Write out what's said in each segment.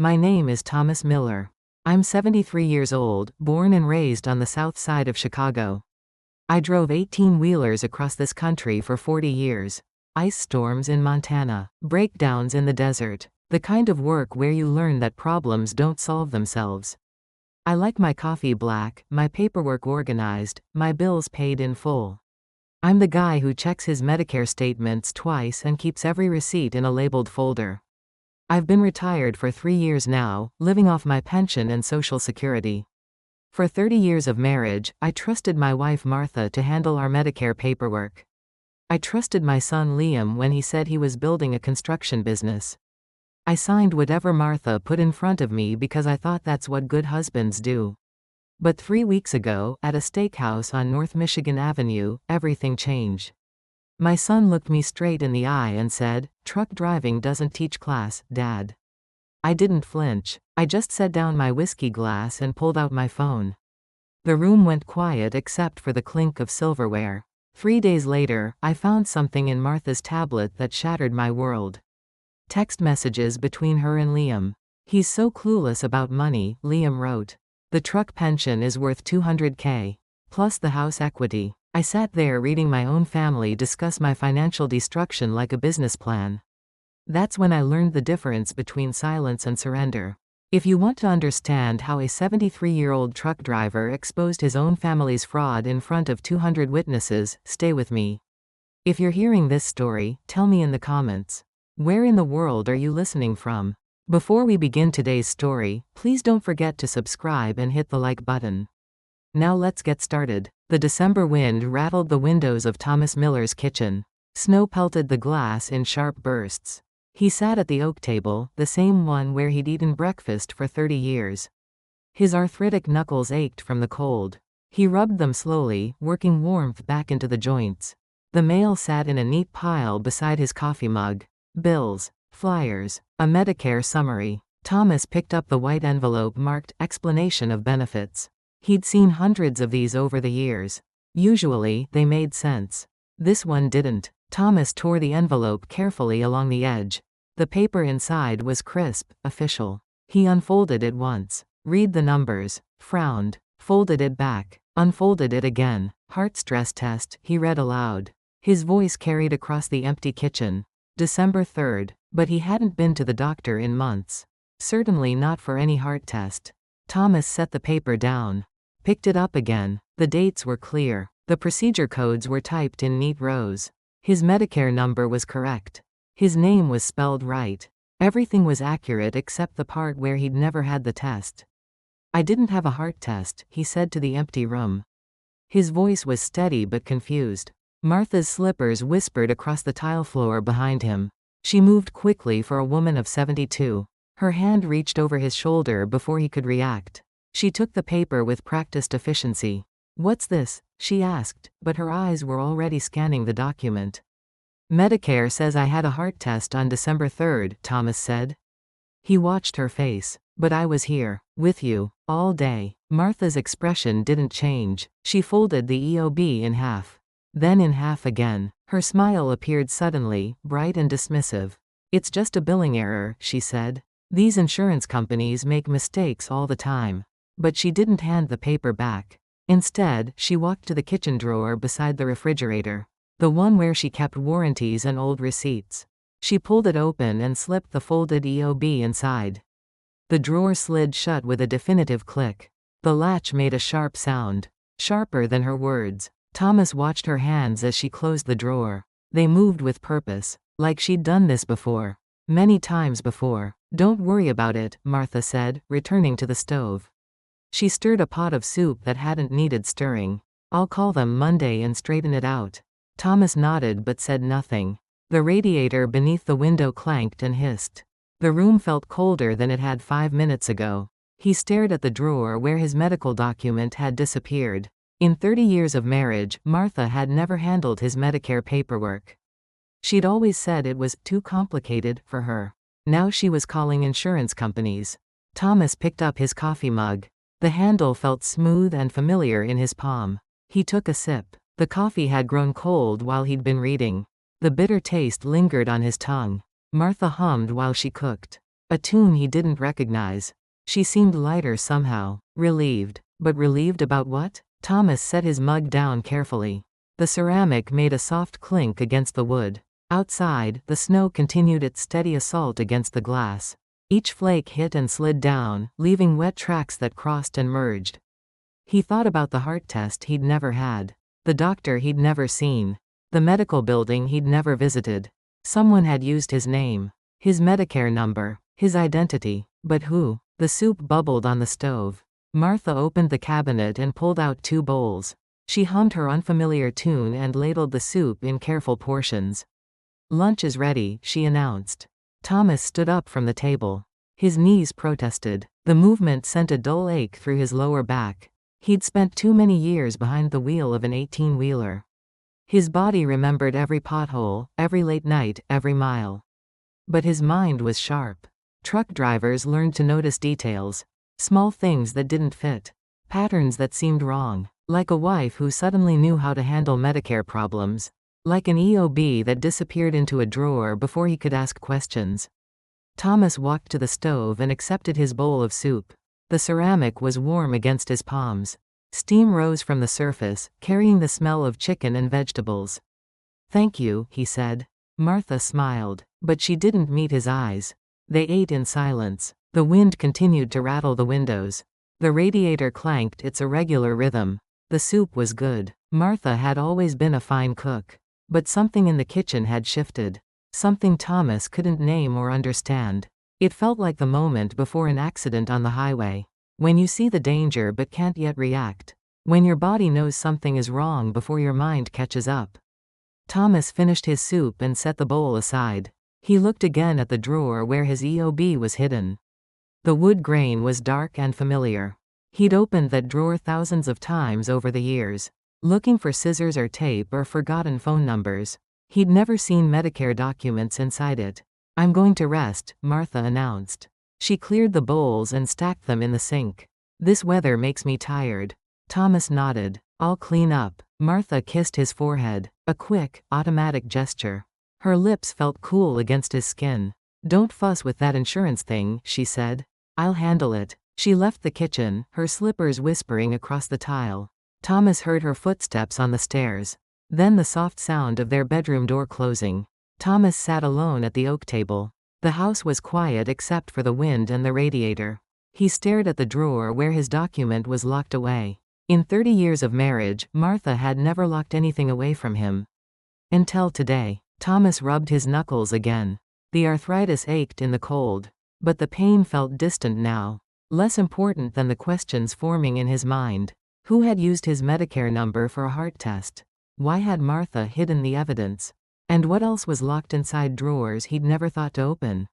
My name is Thomas Miller. I'm 73 years old, born and raised on the south side of Chicago. I drove 18-wheelers across this country for 40 years. Ice storms in Montana, breakdowns in the desert, the kind of work where you learn that problems don't solve themselves. I like my coffee black, my paperwork organized, my bills paid in full. I'm the guy who checks his Medicare statements twice and keeps every receipt in a labeled folder. I've been retired for 3 years now, living off my pension and Social Security. For 30 years of marriage, I trusted my wife Martha to handle our Medicare paperwork. I trusted my son Liam when he said he was building a construction business. I signed whatever Martha put in front of me because I thought that's what good husbands do. But 3 weeks ago, at a steakhouse on North Michigan Avenue, everything changed. My son looked me straight in the eye and said, "Truck driving doesn't teach class, Dad." I didn't flinch. I just set down my whiskey glass and pulled out my phone. The room went quiet except for the clink of silverware. 3 days later, I found something in Martha's tablet that shattered my world. Text messages between her and Liam. "He's so clueless about money," Liam wrote. "The truck pension is worth $200K. Plus the house equity." I sat there reading my own family discuss my financial destruction like a business plan. That's when I learned the difference between silence and surrender. If you want to understand how a 73-year-old truck driver exposed his own family's fraud in front of 200 witnesses, stay with me. If you're hearing this story, tell me in the comments. Where in the world are you listening from? Before we begin today's story, please don't forget to subscribe and hit the like button. Now let's get started. The December wind rattled the windows of Thomas Miller's kitchen. Snow pelted the glass in sharp bursts. He sat at the oak table, the same one where he'd eaten breakfast for 30 years. His arthritic knuckles ached from the cold. He rubbed them slowly, working warmth back into the joints. The mail sat in a neat pile beside his coffee mug. Bills, flyers, a Medicare summary. Thomas picked up the white envelope marked "Explanation of Benefits." He'd seen hundreds of these over the years. Usually, they made sense. This one didn't. Thomas tore the envelope carefully along the edge. The paper inside was crisp, official. He unfolded it once. Read the numbers. Frowned. Folded it back. Unfolded it again. Heart stress test, he read aloud. His voice carried across the empty kitchen. December 3rd. But he hadn't been to the doctor in months. Certainly not for any heart test. Thomas set the paper down. Picked it up again. The dates were clear. The procedure codes were typed in neat rows. His Medicare number was correct. His name was spelled right. Everything was accurate except the part where he'd never had the test. "I didn't have a heart test," he said to the empty room. His voice was steady but confused. Martha's slippers whispered across the tile floor behind him. She moved quickly for a woman of 72. Her hand reached over his shoulder before he could react. She took the paper with practiced efficiency. "What's this?" she asked, but her eyes were already scanning the document. "Medicare says I had a heart test on December 3rd, Thomas said. He watched her face. "But I was here, with you, all day." Martha's expression didn't change. She folded the EOB in half. Then in half again. Her smile appeared suddenly, bright and dismissive. "It's just a billing error," she said. "These insurance companies make mistakes all the time." But she didn't hand the paper back. Instead, she walked to the kitchen drawer beside the refrigerator. The one where she kept warranties and old receipts. She pulled it open and slipped the folded EOB inside. The drawer slid shut with a definitive click. The latch made a sharp sound. Sharper than her words. Thomas watched her hands as she closed the drawer. They moved with purpose. Like she'd done this before. Many times before. "Don't worry about it," Martha said, returning to the stove. She stirred a pot of soup that hadn't needed stirring. "I'll call them Monday and straighten it out." Thomas nodded but said nothing. The radiator beneath the window clanked and hissed. The room felt colder than it had 5 minutes ago. He stared at the drawer where his medical document had disappeared. In 30 years of marriage, Martha had never handled his Medicare paperwork. She'd always said it was too complicated for her. Now she was calling insurance companies. Thomas picked up his coffee mug. The handle felt smooth and familiar in his palm. He took a sip. The coffee had grown cold while he'd been reading. The bitter taste lingered on his tongue. Martha hummed while she cooked. A tune he didn't recognize. She seemed lighter somehow. Relieved. But relieved about what? Thomas set his mug down carefully. The ceramic made a soft clink against the wood. Outside, the snow continued its steady assault against the glass. Each flake hit and slid down, leaving wet tracks that crossed and merged. He thought about the heart test he'd never had. The doctor he'd never seen. The medical building he'd never visited. Someone had used his name. His Medicare number. His identity. But who? The soup bubbled on the stove. Martha opened the cabinet and pulled out 2 bowls. She hummed her unfamiliar tune and ladled the soup in careful portions. "Lunch is ready," she announced. Thomas stood up from the table. His knees protested. The movement sent a dull ache through his lower back. He'd spent too many years behind the wheel of an 18-wheeler. His body remembered every pothole, every late night, every mile. But his mind was sharp. Truck drivers learned to notice details. Small things that didn't fit. Patterns that seemed wrong. Like a wife who suddenly knew how to handle Medicare problems. Like an EOB that disappeared into a drawer before he could ask questions. Thomas walked to the stove and accepted his bowl of soup. The ceramic was warm against his palms. Steam rose from the surface, carrying the smell of chicken and vegetables. "Thank you," he said. Martha smiled, but she didn't meet his eyes. They ate in silence. The wind continued to rattle the windows. The radiator clanked its irregular rhythm. The soup was good. Martha had always been a fine cook. But something in the kitchen had shifted. Something Thomas couldn't name or understand. It felt like the moment before an accident on the highway. When you see the danger but can't yet react. When your body knows something is wrong before your mind catches up. Thomas finished his soup and set the bowl aside. He looked again at the drawer where his EOB was hidden. The wood grain was dark and familiar. He'd opened that drawer thousands of times over the years. Looking for scissors or tape or forgotten phone numbers. He'd never seen Medicare documents inside it. "I'm going to rest," Martha announced. She cleared the bowls and stacked them in the sink. "This weather makes me tired." Thomas nodded. "I'll clean up." Martha kissed his forehead. A quick, automatic gesture. Her lips felt cool against his skin. "Don't fuss with that insurance thing," she said. "I'll handle it." She left the kitchen, her slippers whispering across the tile. Thomas heard her footsteps on the stairs. Then the soft sound of their bedroom door closing. Thomas sat alone at the oak table. The house was quiet except for the wind and the radiator. He stared at the drawer where his document was locked away. In 30 years of marriage, Martha had never locked anything away from him. Until today. Thomas rubbed his knuckles again. The arthritis ached in the cold. But the pain felt distant now. Less important than the questions forming in his mind. Who had used his Medicare number for a heart test? Why had Martha hidden the evidence? And what else was locked inside drawers he'd never thought to open?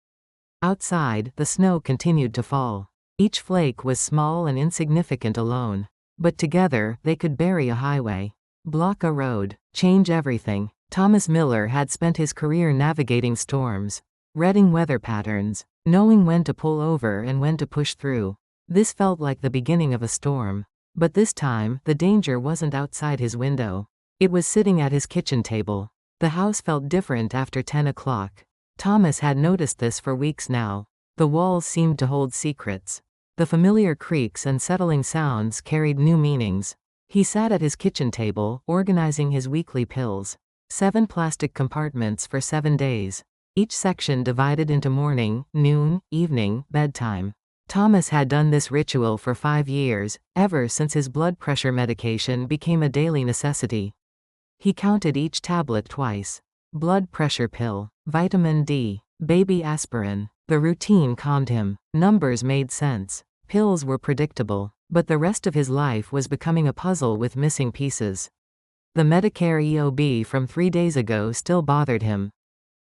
Outside, the snow continued to fall. Each flake was small and insignificant alone. But together, they could bury a highway. Block a road. Change everything. Thomas Miller had spent his career navigating storms. Reading weather patterns. Knowing when to pull over and when to push through. This felt like the beginning of a storm. But this time, the danger wasn't outside his window. It was sitting at his kitchen table. The house felt different after 10 o'clock. Thomas had noticed this for weeks now. The walls seemed to hold secrets. The familiar creaks and settling sounds carried new meanings. He sat at his kitchen table, organizing his weekly pills. 7 plastic compartments for 7 days. Each section divided into morning, noon, evening, bedtime. Thomas had done this ritual for 5 years, ever since his blood pressure medication became a daily necessity. He counted each tablet twice. Blood pressure pill, vitamin D, baby aspirin. The routine calmed him. Numbers made sense. Pills were predictable. But the rest of his life was becoming a puzzle with missing pieces. The Medicare EOB from 3 days ago still bothered him.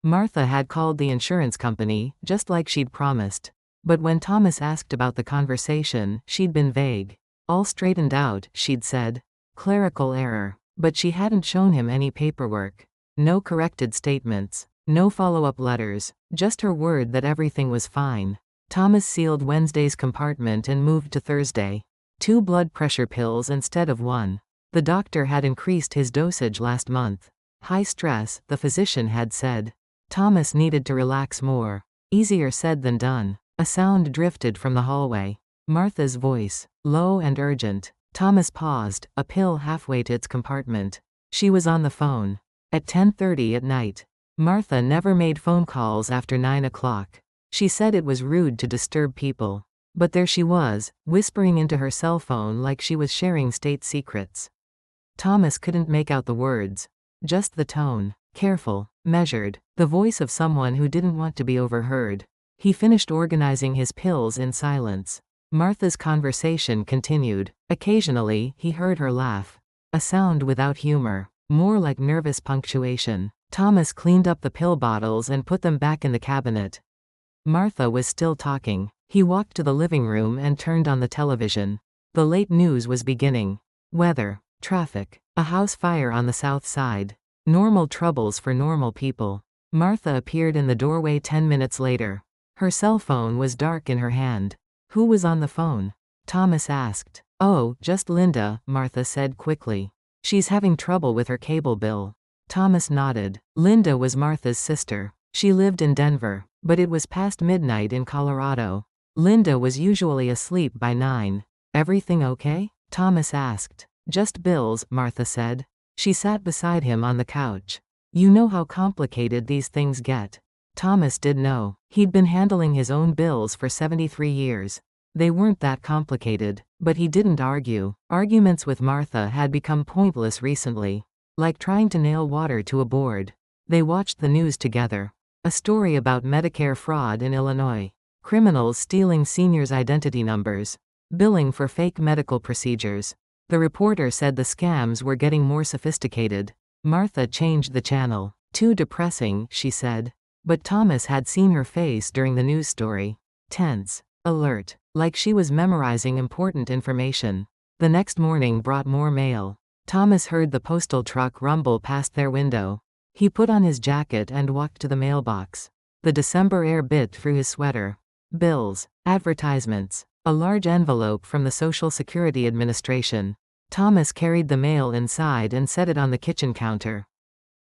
Martha had called the insurance company, just like she'd promised. But when Thomas asked about the conversation, she'd been vague. "All straightened out," she'd said. Clerical error. But she hadn't shown him any paperwork. No corrected statements. No follow-up letters. Just her word that everything was fine. Thomas sealed Wednesday's compartment and moved to Thursday. 2 blood pressure pills instead of 1. The doctor had increased his dosage last month. High stress, the physician had said. Thomas needed to relax more. Easier said than done. A sound drifted from the hallway. Martha's voice, low and urgent. Thomas paused, a pill halfway to its compartment. She was on the phone. At 10:30 at night. Martha never made phone calls after 9 o'clock. She said it was rude to disturb people. But there she was, whispering into her cell phone like she was sharing state secrets. Thomas couldn't make out the words. Just the tone. Careful, measured, the voice of someone who didn't want to be overheard. He finished organizing his pills in silence. Martha's conversation continued. Occasionally, he heard her laugh. A sound without humor, more like nervous punctuation. Thomas cleaned up the pill bottles and put them back in the cabinet. Martha was still talking. He walked to the living room and turned on the television. The late news was beginning. Weather, traffic, a house fire on the south side. Normal troubles for normal people. Martha appeared in the doorway 10 minutes later. Her cell phone was dark in her hand. Who was on the phone? Thomas asked. Oh, just Linda, Martha said quickly. She's having trouble with her cable bill. Thomas nodded. Linda was Martha's sister. She lived in Denver, but it was past midnight in Colorado. Linda was usually asleep by 9. Everything okay? Thomas asked. Just bills, Martha said. She sat beside him on the couch. You know how complicated these things get. Thomas did know. He'd been handling his own bills for 73 years. They weren't that complicated, but he didn't argue. Arguments with Martha had become pointless recently. Like trying to nail water to a board. They watched the news together. A story about Medicare fraud in Illinois. Criminals stealing seniors' identity numbers. Billing for fake medical procedures. The reporter said the scams were getting more sophisticated. Martha changed the channel. Too depressing, she said. But Thomas had seen her face during the news story. Tense. Alert. Like she was memorizing important information. The next morning brought more mail. Thomas heard the postal truck rumble past their window. He put on his jacket and walked to the mailbox. The December air bit through his sweater. Bills. Advertisements. A large envelope from the Social Security Administration. Thomas carried the mail inside and set it on the kitchen counter.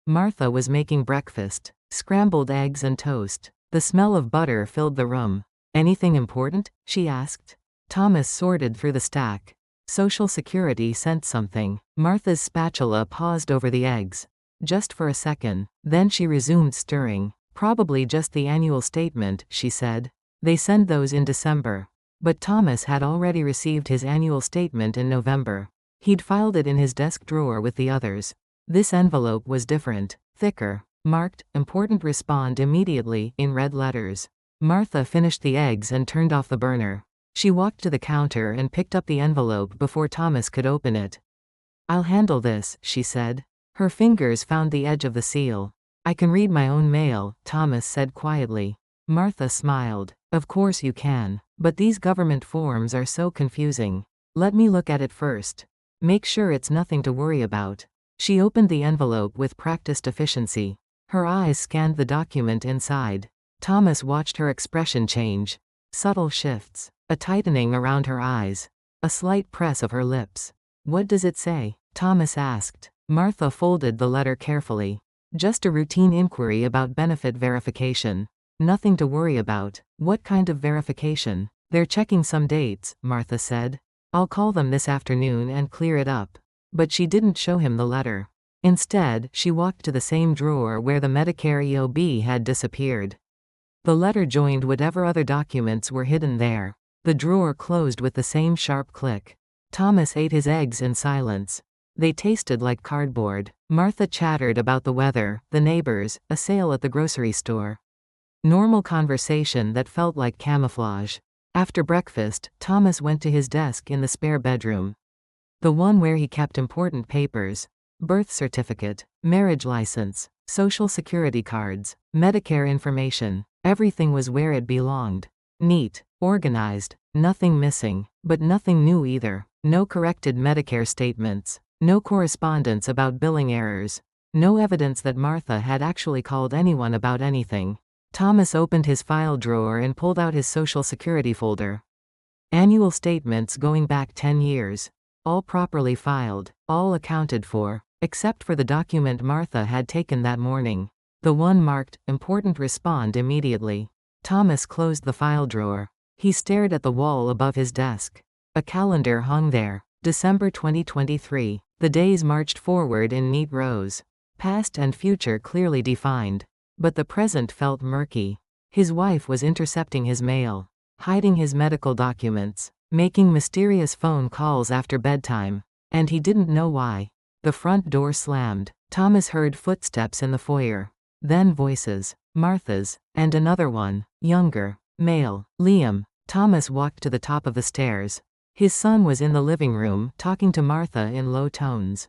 Martha was making breakfast. Scrambled eggs and toast. The smell of butter filled the room. Anything important? She asked. Thomas sorted through the stack. Social Security sent something. Martha's spatula paused over the eggs. Just for a second. Then she resumed stirring. Probably just the annual statement, she said. They send those in December. But Thomas had already received his annual statement in November. He'd filed it in his desk drawer with the others. This envelope was different, thicker, marked, important respond immediately, in red letters. Martha finished the eggs and turned off the burner. She walked to the counter and picked up the envelope before Thomas could open it. I'll handle this, she said. Her fingers found the edge of the seal. I can read my own mail, Thomas said quietly. Martha smiled. Of course you can. But these government forms are so confusing. Let me look at it first. Make sure it's nothing to worry about. She opened the envelope with practiced efficiency. Her eyes scanned the document inside. Thomas watched her expression change. Subtle shifts. A tightening around her eyes. A slight press of her lips. What does it say? Thomas asked. Martha folded the letter carefully. Just a routine inquiry about benefit verification. Nothing to worry about. What kind of verification? They're checking some dates, Martha said. I'll call them this afternoon and clear it up. But she didn't show him the letter. Instead, she walked to the same drawer where the Medicare EOB had disappeared. The letter joined whatever other documents were hidden there. The drawer closed with the same sharp click. Thomas ate his eggs in silence. They tasted like cardboard. Martha chattered about the weather, the neighbors, a sale at the grocery store. Normal conversation that felt like camouflage. After breakfast, Thomas went to his desk in the spare bedroom. The one where he kept important papers. Birth certificate, marriage license, social security cards, Medicare information. Everything was where it belonged. Neat, organized, nothing missing, but nothing new either. No corrected Medicare statements. No correspondence about billing errors. No evidence that Martha had actually called anyone about anything. Thomas opened his file drawer and pulled out his Social Security folder. Annual statements going back 10 years. All properly filed, all accounted for, except for the document Martha had taken that morning. The one marked, important respond immediately. Thomas closed the file drawer. He stared at the wall above his desk. A calendar hung there. December 2023. The days marched forward in neat rows. Past and future clearly defined. But the present felt murky. His wife was intercepting his mail, hiding his medical documents, making mysterious phone calls after bedtime. And he didn't know why. The front door slammed. Thomas heard footsteps in the foyer. Then voices. Martha's, and another one, younger, male, Liam. Thomas walked to the top of the stairs. His son was in the living room, talking to Martha in low tones.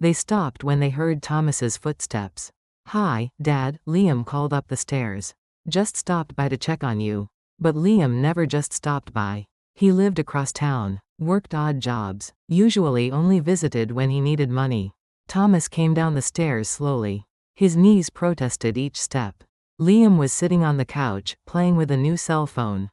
They stopped when they heard Thomas's footsteps. "Hi, Dad," Liam called up the stairs. "Just stopped by to check on you." But Liam never just stopped by. He lived across town, worked odd jobs, usually only visited when he needed money. Thomas came down the stairs slowly. His knees protested each step. Liam was sitting on the couch, playing with a new cell phone.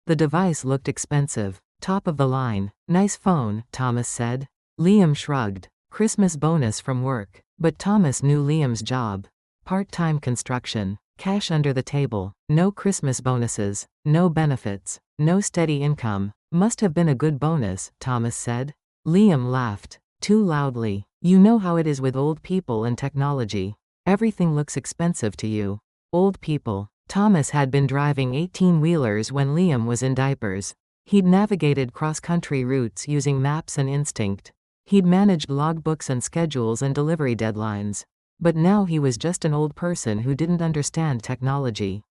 The device looked expensive. Top of the line. "Nice phone," Thomas said. Liam shrugged. "Christmas bonus from work." But Thomas knew Liam's job. Part-time construction. Cash under the table. No Christmas bonuses. No benefits. No steady income. "Must have been a good bonus," Thomas said. Liam laughed. Too loudly. "You know how it is with old people and technology. Everything looks expensive to you." Old people. Thomas had been driving 18-wheelers when Liam was in diapers. He'd navigated cross-country routes using maps and instinct. He'd managed logbooks and schedules and delivery deadlines. But now he was just an old person who didn't understand technology.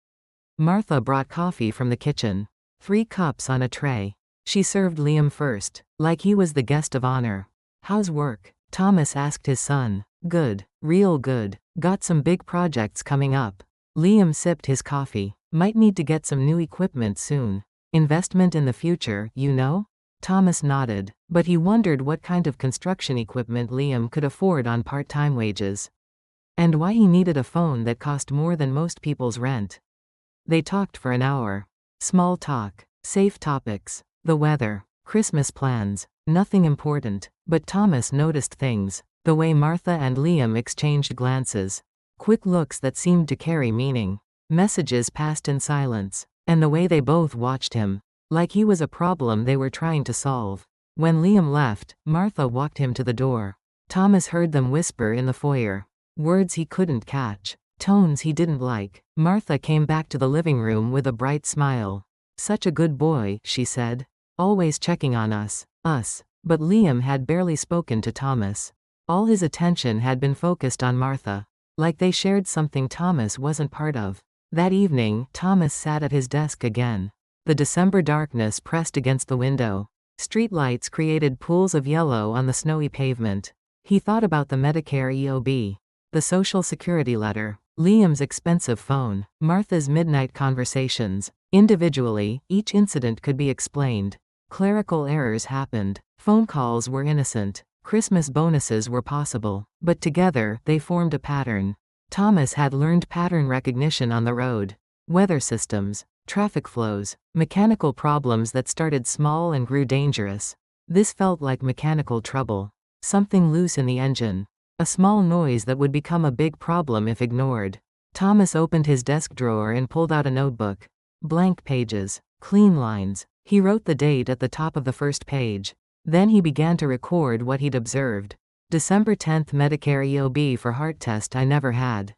Martha brought coffee from the kitchen. 3 cups on a tray. She served Liam first, like he was the guest of honor. "How's work?" Thomas asked his son. "Good. Real good. Got some big projects coming up." Liam sipped his coffee. "Might need to get some new equipment soon. Investment in the future, you know?" Thomas nodded, but he wondered what kind of construction equipment Liam could afford on part-time wages. And why he needed a phone that cost more than most people's rent. They talked for an hour. Small talk. Safe topics. The weather. Christmas plans. Nothing important. But Thomas noticed things. The way Martha and Liam exchanged glances. Quick looks that seemed to carry meaning. Messages passed in silence. And the way they both watched him. Like he was a problem they were trying to solve. When Liam left, Martha walked him to the door. Thomas heard them whisper in the foyer. Words he couldn't catch. Tones he didn't like. Martha came back to the living room with a bright smile. "Such a good boy," she said. "Always checking on us." But Liam had barely spoken to Thomas. All his attention had been focused on Martha. Like they shared something Thomas wasn't part of. That evening, Thomas sat at his desk again. The December darkness pressed against the window. Streetlights created pools of yellow on the snowy pavement. He thought about the Medicare EOB. The Social Security letter. Liam's expensive phone. Martha's midnight conversations. Individually, each incident could be explained. Clerical errors happened. Phone calls were innocent. Christmas bonuses were possible. But together, they formed a pattern. Thomas had learned pattern recognition on the road. Weather systems. Traffic flows. Mechanical problems that started small and grew dangerous. This felt like mechanical trouble. Something loose in the engine. A small noise that would become a big problem if ignored. Thomas opened his desk drawer and pulled out a notebook. Blank pages. Clean lines. He wrote the date at the top of the first page. Then he began to record what he'd observed. December 10th, Medicare EOB for heart test I never had.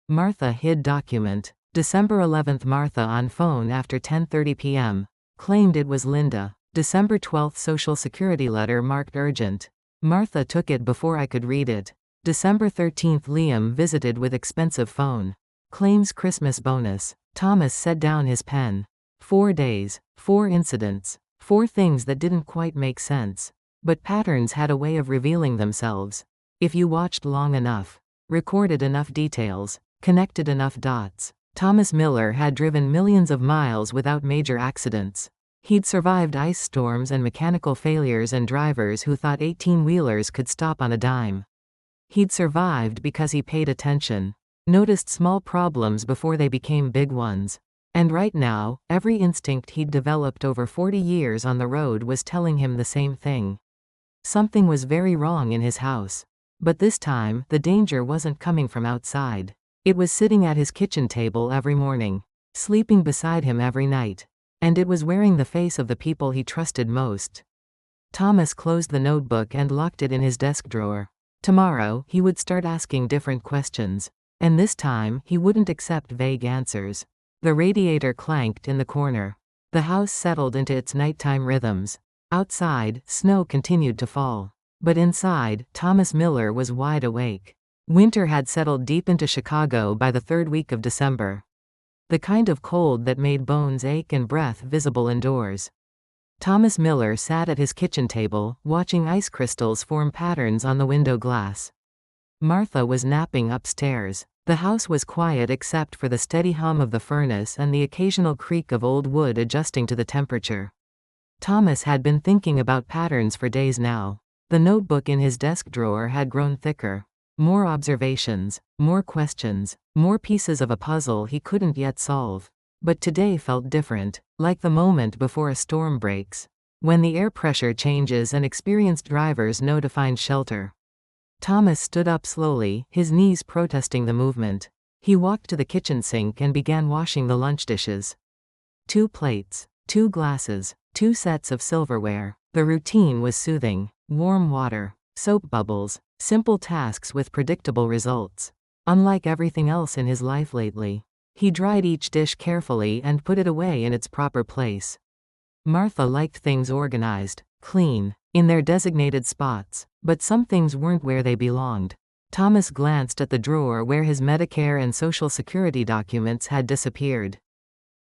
Martha hid document. December 11th, Martha on phone after 10:30 p.m. Claimed it was Linda. December 12th, Social Security letter marked urgent. Martha took it before I could read it. December 13th, Liam visited with expensive phone. Claims Christmas bonus. Thomas set down his pen. 4 days. 4 incidents. 4 things that didn't quite make sense. But patterns had a way of revealing themselves. If you watched long enough. Recorded enough details. Connected enough dots. Thomas Miller had driven millions of miles without major accidents. He'd survived ice storms and mechanical failures and drivers who thought 18-wheelers could stop on a dime. He'd survived because he paid attention. Noticed small problems before they became big ones. And right now, every instinct he'd developed over 40 years on the road was telling him the same thing. Something was very wrong in his house. But this time, the danger wasn't coming from outside. It was sitting at his kitchen table every morning. sleeping beside him every night. And it was wearing the face of the people he trusted most. Thomas closed the notebook and locked it in his desk drawer. Tomorrow, he would start asking different questions. And this time, he wouldn't accept vague answers. The radiator clanked in the corner. The house settled into its nighttime rhythms. Outside, snow continued to fall. But inside, Thomas Miller was wide awake. Winter had settled deep into Chicago by the third week of December. The kind of cold that made bones ache and breath visible indoors. Thomas Miller sat at his kitchen table, watching ice crystals form patterns on the window glass. Martha was napping upstairs. The house was quiet except for the steady hum of the furnace and the occasional creak of old wood adjusting to the temperature. Thomas had been thinking about patterns for days now. The notebook in his desk drawer had grown thicker. More observations, more questions, more pieces of a puzzle he couldn't yet solve. But today felt different, like the moment before a storm breaks. When the air pressure changes and experienced drivers know to find shelter. Thomas stood up slowly, his knees protesting the movement. He walked to the kitchen sink and began washing the lunch dishes. 2 plates, 2 glasses, 2 sets of silverware. The routine was soothing. Warm water, soap bubbles, simple tasks with predictable results. Unlike everything else in his life lately. He dried each dish carefully and put it away in its proper place. Martha liked things organized, clean, in their designated spots, but some things weren't where they belonged. Thomas glanced at the drawer where his Medicare and Social Security documents had disappeared.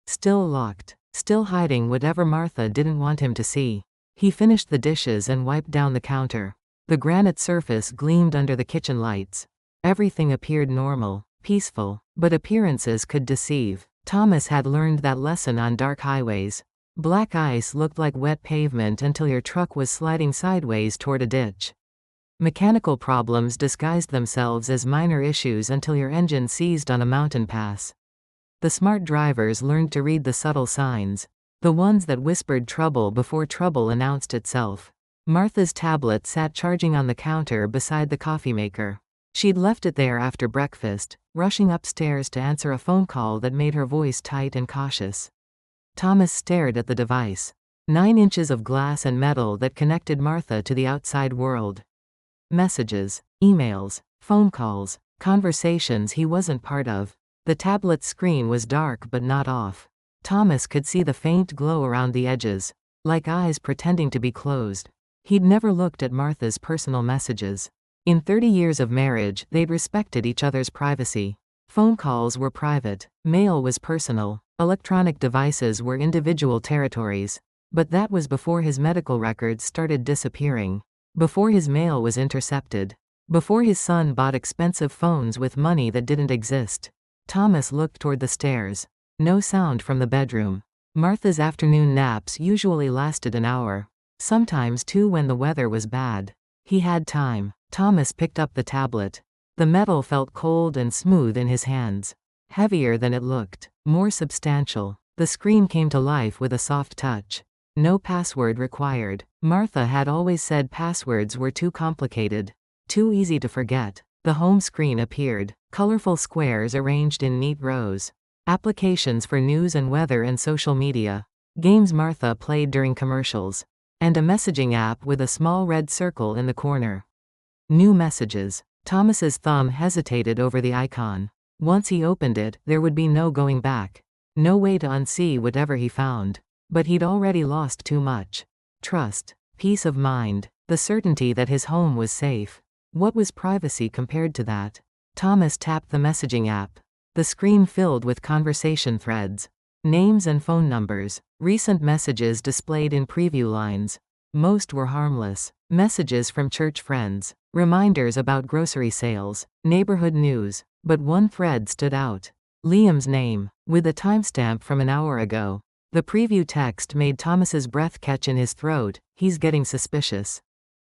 Still locked, still hiding whatever Martha didn't want him to see. He finished the dishes and wiped down the counter. The granite surface gleamed under the kitchen lights. Everything appeared normal, peaceful, but appearances could deceive. Thomas had learned that lesson on dark highways. Black ice looked like wet pavement until your truck was sliding sideways toward a ditch. Mechanical problems disguised themselves as minor issues until your engine seized on a mountain pass. The smart drivers learned to read the subtle signs. The ones that whispered trouble before trouble announced itself. Martha's tablet sat charging on the counter beside the coffee maker. She'd left it there after breakfast, rushing upstairs to answer a phone call that made her voice tight and cautious. Thomas stared at the device. 9 inches of glass and metal that connected Martha to the outside world. Messages, emails, phone calls, conversations he wasn't part of. The tablet's screen was dark but not off. Thomas could see the faint glow around the edges, like eyes pretending to be closed. He'd never looked at Martha's personal messages. In 30 years of marriage, they'd respected each other's privacy. Phone calls were private, mail was personal, electronic devices were individual territories. But that was before his medical records started disappearing. Before his mail was intercepted. Before his son bought expensive phones with money that didn't exist. Thomas looked toward the stairs. No sound from the bedroom. Martha's afternoon naps usually lasted an hour. Sometimes 2 when the weather was bad. He had time. Thomas picked up the tablet. The metal felt cold and smooth in his hands. Heavier than it looked. More substantial. The screen came to life with a soft touch. No password required. Martha had always said passwords were too complicated. Too easy to forget. The home screen appeared. Colorful squares arranged in neat rows. Applications for news and weather and social media. Games Martha played during commercials. And a messaging app with a small red circle in the corner. New messages. Thomas's thumb hesitated over the icon. Once he opened it, there would be no going back. No way to unsee whatever he found. But he'd already lost too much. Trust. Peace of mind. The certainty that his home was safe. What was privacy compared to that? Thomas tapped the messaging app. The screen filled with conversation threads. Names and phone numbers. Recent messages displayed in preview lines. Most were harmless. Messages from church friends. Reminders about grocery sales. Neighborhood news. But one thread stood out. Liam's name, with a timestamp from an hour ago. The preview text made Thomas's breath catch in his throat. He's getting suspicious.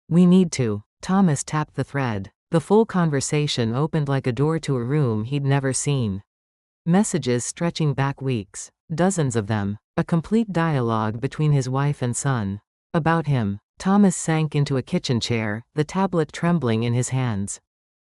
We need to. Thomas tapped the thread. The full conversation opened like a door to a room he'd never seen. Messages stretching back weeks. Dozens of them. A complete dialogue between his wife and son. About him. Thomas sank into a kitchen chair, the tablet trembling in his hands.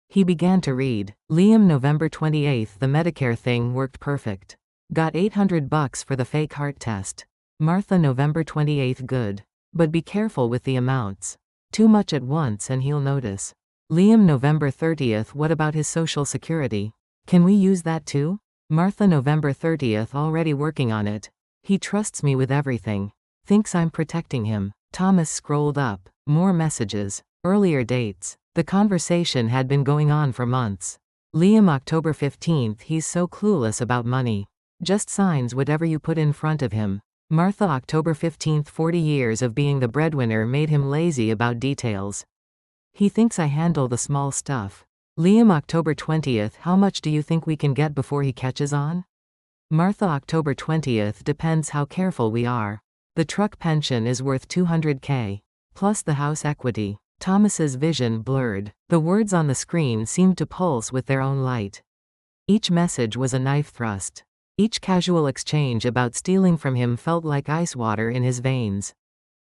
He began to read. Liam, November 28th. The Medicare thing worked perfect. Got $800 for the fake heart test. Martha, November 28th. Good. But be careful with the amounts. Too much at once and he'll notice. Liam, November 30th. What about his social security? Can we use that too? Martha, November 30th. Already working on it. He trusts me with everything. Thinks I'm protecting him. Thomas scrolled up. More messages. Earlier dates. The conversation had been going on for months. Liam, October 15th. He's so clueless about money. Just signs whatever you put in front of him. Martha, October 15th. 40 years of being the breadwinner made him lazy about details. He thinks I handle the small stuff. Liam, October 20th. How much do you think we can get before he catches on? Martha, October 20th. Depends how careful we are. The truck pension is worth $200K. Plus the house equity. Thomas's vision blurred. The words on the screen seemed to pulse with their own light. Each message was a knife thrust. Each casual exchange about stealing from him felt like ice water in his veins.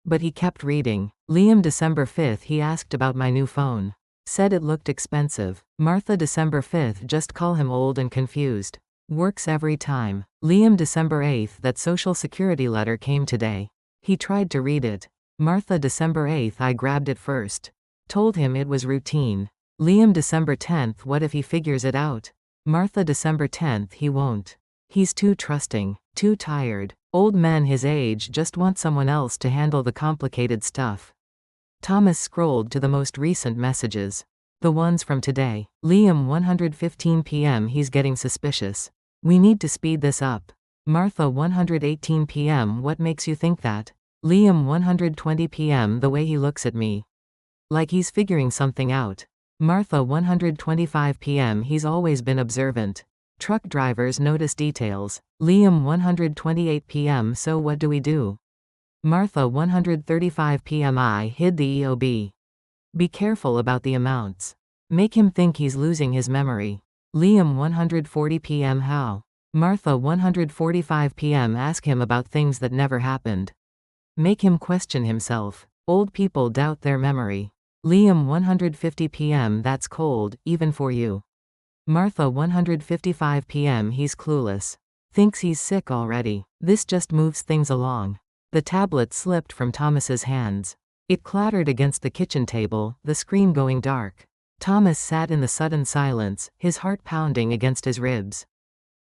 But he kept reading. Liam, December 5th. He asked about my new phone. Said it looked expensive. Martha, December 5th. Just call him old and confused. Works every time. Liam, December 8th. That social security letter came today. He tried to read it. Martha, December 8th. I grabbed it first. Told him it was routine. Liam, December 10th. What if he figures it out? Martha, December 10th. He won't. He's too trusting. Too tired. Old men his age just want someone else to handle the complicated stuff. Thomas scrolled to the most recent messages. The ones from today. Liam, 1:15 p.m. He's getting suspicious. We need to speed this up. Martha, 1:18 p.m. What makes you think that? Liam, 1:20 p.m. The way he looks at me. Like he's figuring something out. Martha, 1:25 p.m. He's always been observant. Truck drivers notice details. Liam, 1:28 p.m. So what do we do? Martha, 1:35 p.m. I hid the EOB. Be careful about the amounts. Make him think he's losing his memory. Liam, 1:40 p.m. How? Martha, 1:45 p.m. Ask him about things that never happened. Make him question himself. Old people doubt their memory. Liam, 1:50 p.m. That's cold, even for you. Martha, 1:55 p.m. He's clueless. Thinks he's sick already. This just moves things along. The tablet slipped from Thomas's hands. It clattered against the kitchen table, the screen going dark. Thomas sat in the sudden silence, his heart pounding against his ribs.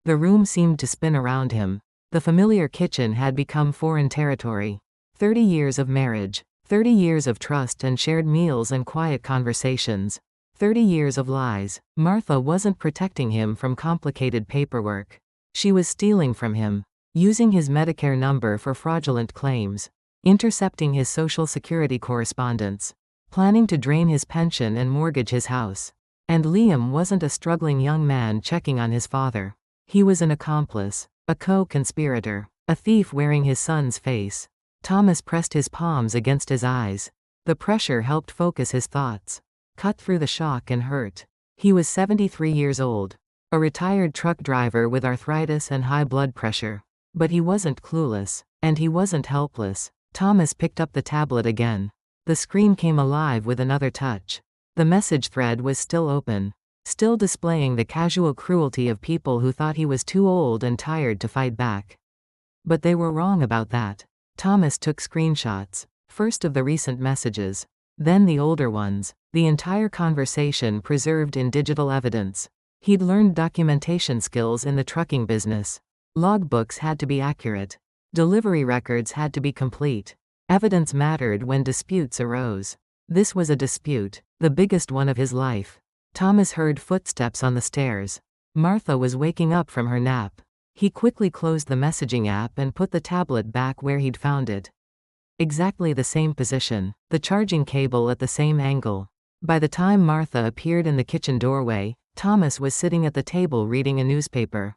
The room seemed to spin around him. The familiar kitchen had become foreign territory. 30 years of marriage. 30 years of trust and shared meals and quiet conversations. 30 years of lies. Martha wasn't protecting him from complicated paperwork. She was stealing from him. Using his Medicare number for fraudulent claims. Intercepting his Social Security correspondence. Planning to drain his pension and mortgage his house. And Liam wasn't a struggling young man checking on his father. He was an accomplice. A co-conspirator. A thief wearing his son's face. Thomas pressed his palms against his eyes. The pressure helped focus his thoughts. Cut through the shock and hurt. He was 73 years old. A retired truck driver with arthritis and high blood pressure. But he wasn't clueless. And he wasn't helpless. Thomas picked up the tablet again. The screen came alive with another touch. The message thread was still open. Still displaying the casual cruelty of people who thought he was too old and tired to fight back. But they were wrong about that. Thomas took screenshots. First of the recent messages. Then the older ones. The entire conversation preserved in digital evidence. He'd learned documentation skills in the trucking business. Logbooks had to be accurate. Delivery records had to be complete. Evidence mattered when disputes arose. This was a dispute, the biggest one of his life. Thomas heard footsteps on the stairs. Martha was waking up from her nap. He quickly closed the messaging app and put the tablet back where he'd found it. Exactly the same position, the charging cable at the same angle. By the time Martha appeared in the kitchen doorway, Thomas was sitting at the table reading a newspaper.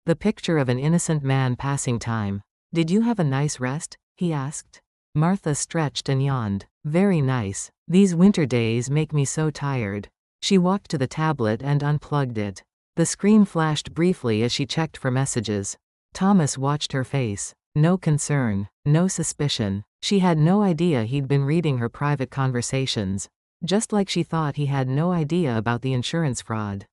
The picture of an innocent man passing time. Did you have a nice rest? He asked. Martha stretched and yawned. Very nice. These winter days make me so tired. She walked to the tablet and unplugged it. The screen flashed briefly as she checked for messages. Thomas watched her face. No concern. No suspicion. She had no idea he'd been reading her private conversations. Just like she thought he had no idea about the insurance fraud.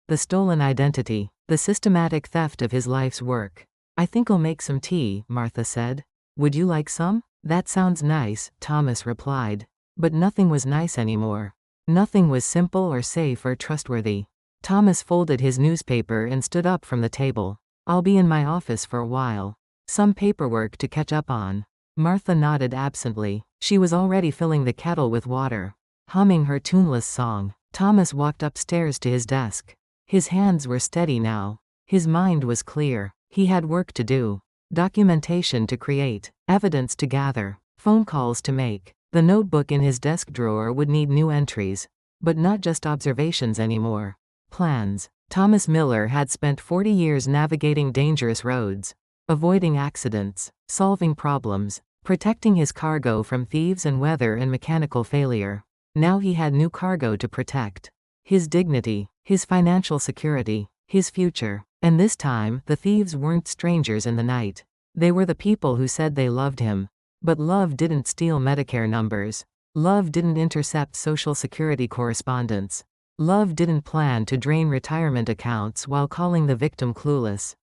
The stolen identity. The systematic theft of his life's work. I think I'll make some tea, Martha said. Would you like some? That sounds nice, Thomas replied. But nothing was nice anymore. Nothing was simple or safe or trustworthy. Thomas folded his newspaper and stood up from the table. I'll be in my office for a while. Some paperwork to catch up on. Martha nodded absently. She was already filling the kettle with water, humming her tuneless song. Thomas walked upstairs to his desk. His hands were steady now. His mind was clear. He had work to do. Documentation to create. Evidence to gather. Phone calls to make. The notebook in his desk drawer would need new entries. But not just observations anymore. Plans. Thomas Miller had spent 40 years navigating dangerous roads, avoiding accidents, solving problems, protecting his cargo from thieves and weather and mechanical failure. Now he had new cargo to protect. His dignity, his financial security, his future. And this time, the thieves weren't strangers in the night. They were the people who said they loved him. But love didn't steal Medicare numbers. Love didn't intercept Social Security correspondence. Love didn't plan to drain retirement accounts while calling the victim clueless.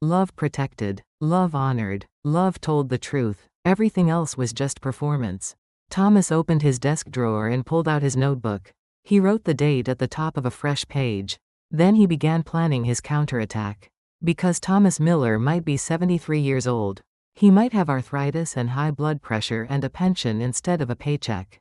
Love protected. Love honored. Love told the truth. Everything else was just performance. Thomas opened his desk drawer and pulled out his notebook. He wrote the date at the top of a fresh page. Then he began planning his counterattack. Because Thomas Miller might be 73 years old. He might have arthritis and high blood pressure and a pension instead of a paycheck.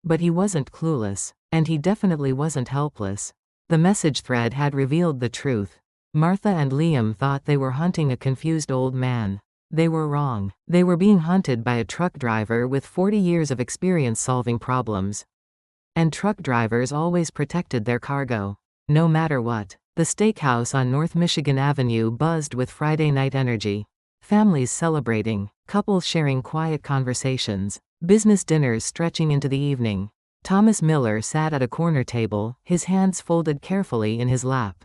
But he wasn't clueless. And he definitely wasn't helpless. The message thread had revealed the truth. Martha and Liam thought they were hunting a confused old man. They were wrong. They were being hunted by a truck driver with 40 years of experience solving problems. And truck drivers always protected their cargo. No matter what. The steakhouse on North Michigan Avenue buzzed with Friday night energy. Families celebrating, couples sharing quiet conversations, business dinners stretching into the evening. Thomas Miller sat at a corner table, his hands folded carefully in his lap.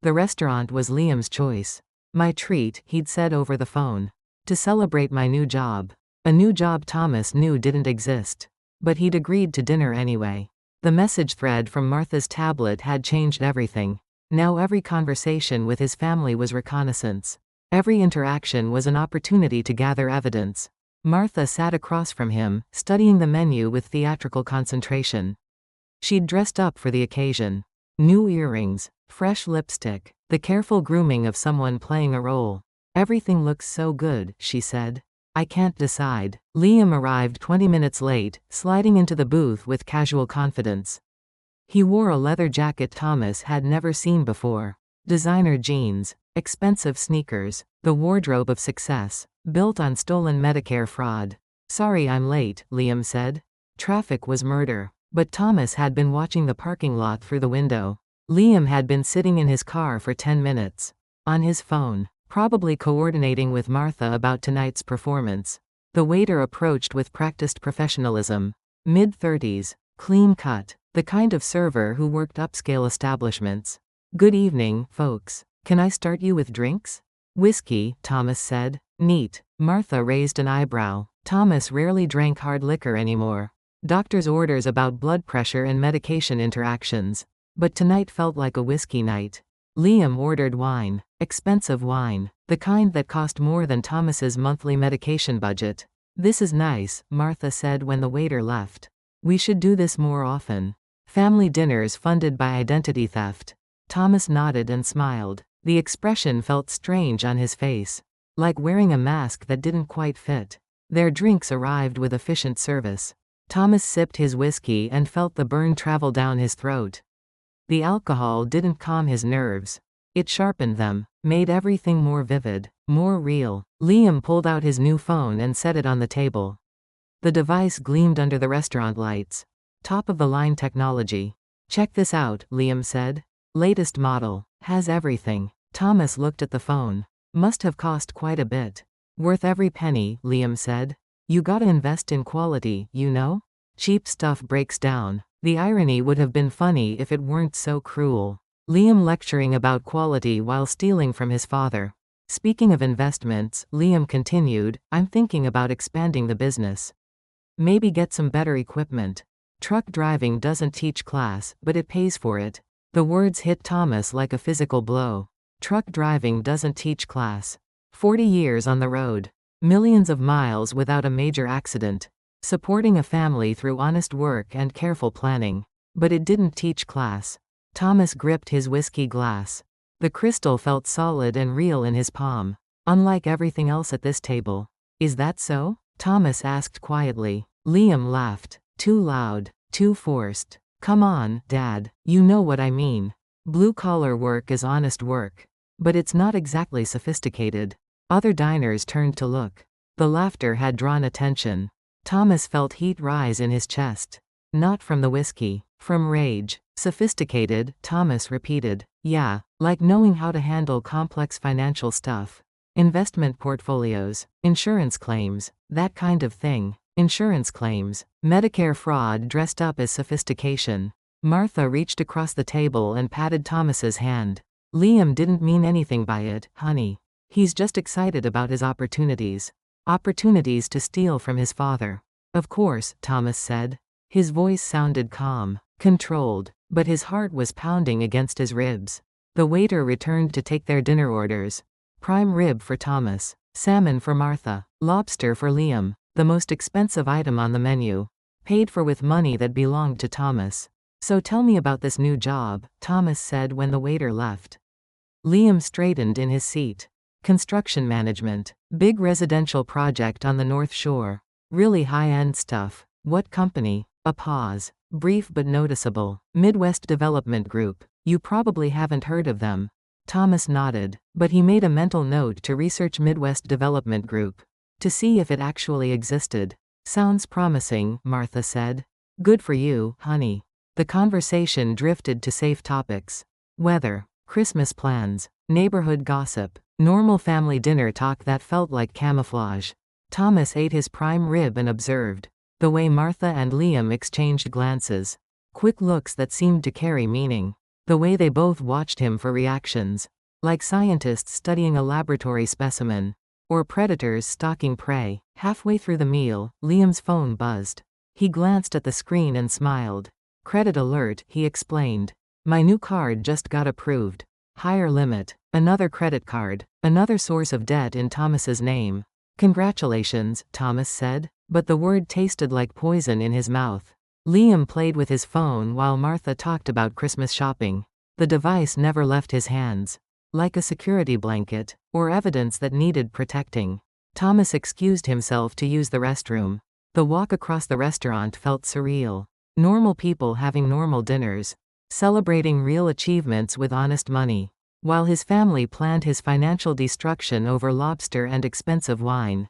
The restaurant was Liam's choice. My treat, he'd said over the phone. To celebrate my new job. A new job Thomas knew didn't exist. But he'd agreed to dinner anyway. The message thread from Martha's tablet had changed everything. Now every conversation with his family was reconnaissance. Every interaction was an opportunity to gather evidence. Martha sat across from him, studying the menu with theatrical concentration. She'd dressed up for the occasion. New earrings, fresh lipstick, the careful grooming of someone playing a role. Everything looks so good, she said. I can't decide. Liam arrived 20 minutes late, sliding into the booth with casual confidence. He wore a leather jacket Thomas had never seen before. Designer jeans, expensive sneakers, the wardrobe of success. Built on stolen Medicare fraud. Sorry I'm late, Liam said. Traffic was murder. But Thomas had been watching the parking lot through the window. Liam had been sitting in his car for 10 minutes. On his phone, probably coordinating with Martha about tonight's performance. The waiter approached with practiced professionalism. Mid-30s, clean cut, the kind of server who worked upscale establishments. Good evening, folks. Can I start you with drinks? Whiskey, Thomas said. Neat. Martha raised an eyebrow. Thomas rarely drank hard liquor anymore. Doctor's orders about blood pressure and medication interactions. But tonight felt like a whiskey night. Liam ordered wine. Expensive wine. The kind that cost more than Thomas's monthly medication budget. This is nice, Martha said when the waiter left. We should do this more often. Family dinners funded by identity theft. Thomas nodded and smiled. The expression felt strange on his face. Like wearing a mask that didn't quite fit. Their drinks arrived with efficient service. Thomas sipped his whiskey and felt the burn travel down his throat. The alcohol didn't calm his nerves. It sharpened them, made everything more vivid, more real. Liam pulled out his new phone and set it on the table. The device gleamed under the restaurant lights. Top-of-the-line technology. Check this out, Liam said. Latest model. Has everything. Thomas looked at the phone. Must have cost quite a bit. Worth every penny, Liam said. You gotta invest in quality, you know? Cheap stuff breaks down. The irony would have been funny if it weren't so cruel. Liam lecturing about quality while stealing from his father. Speaking of investments, Liam continued, I'm thinking about expanding the business. Maybe get some better equipment. Truck driving doesn't teach class, but it pays for it. The words hit Thomas like a physical blow. Truck driving doesn't teach class. 40 years on the road. Millions of miles without a major accident. Supporting a family through honest work and careful planning. But it didn't teach class. Thomas gripped his whiskey glass. The crystal felt solid and real in his palm. Unlike everything else at this table. Is that so? Thomas asked quietly. Liam laughed. Too loud. Too forced. Come on, Dad. You know what I mean. Blue-collar work is honest work. But it's not exactly sophisticated. Other diners turned to look. The laughter had drawn attention. Thomas felt heat rise in his chest. Not from the whiskey. From rage. Sophisticated, Thomas repeated. Yeah, like knowing how to handle complex financial stuff. Investment portfolios. Insurance claims. That kind of thing. Insurance claims. Medicare fraud dressed up as sophistication. Martha reached across the table and patted Thomas's hand. Liam didn't mean anything by it, honey. He's just excited about his opportunities. Opportunities to steal from his father. Of course, Thomas said. His voice sounded calm, controlled, but his heart was pounding against his ribs. The waiter returned to take their dinner orders. Prime rib for Thomas, salmon for Martha, lobster for Liam, the most expensive item on the menu. Paid for with money that belonged to Thomas. So tell me about this new job, Thomas said when the waiter left. Liam straightened in his seat. Construction management. Big residential project on the North Shore. Really high-end stuff. What company? A pause. Brief but noticeable. Midwest Development Group. You probably haven't heard of them. Thomas nodded, but he made a mental note to research Midwest Development Group. To see if it actually existed. Sounds promising, Martha said. Good for you, honey. The conversation drifted to safe topics. Weather. Christmas plans. Neighborhood gossip. Normal family dinner talk that felt like camouflage. Thomas ate his prime rib and observed the way Martha and Liam exchanged glances. Quick looks that seemed to carry meaning. The way they both watched him for reactions. Like scientists studying a laboratory specimen. Or predators stalking prey. Halfway through the meal, Liam's phone buzzed. He glanced at the screen and smiled. Credit alert, he explained. My new card just got approved. Higher limit. Another credit card. Another source of debt in Thomas's name. Congratulations, Thomas said, but the word tasted like poison in his mouth. Liam played with his phone while Martha talked about Christmas shopping. The device never left his hands. Like a security blanket, or evidence that needed protecting. Thomas excused himself to use the restroom. The walk across the restaurant felt surreal. Normal people having normal dinners. Celebrating real achievements with honest money. While his family planned his financial destruction over lobster and expensive wine.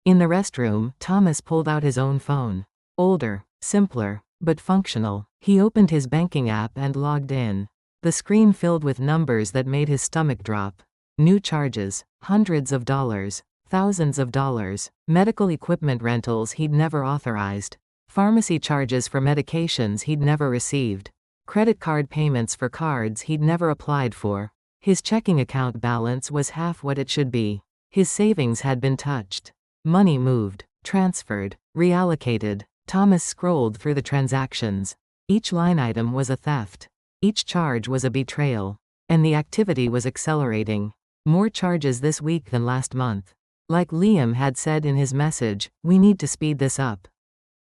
In the restroom, Thomas pulled out his own phone. Older, simpler, but functional. He opened his banking app and logged in. The screen filled with numbers that made his stomach drop. New charges, hundreds of dollars, thousands of dollars. Medical equipment rentals he'd never authorized. Pharmacy charges for medications he'd never received. Credit card payments for cards he'd never applied for. His checking account balance was half what it should be. His savings had been touched. Money moved, transferred, reallocated. Thomas scrolled through the transactions. Each line item was a theft. Each charge was a betrayal. And the activity was accelerating. More charges this week than last month. Like Liam had said in his message, we need to speed this up.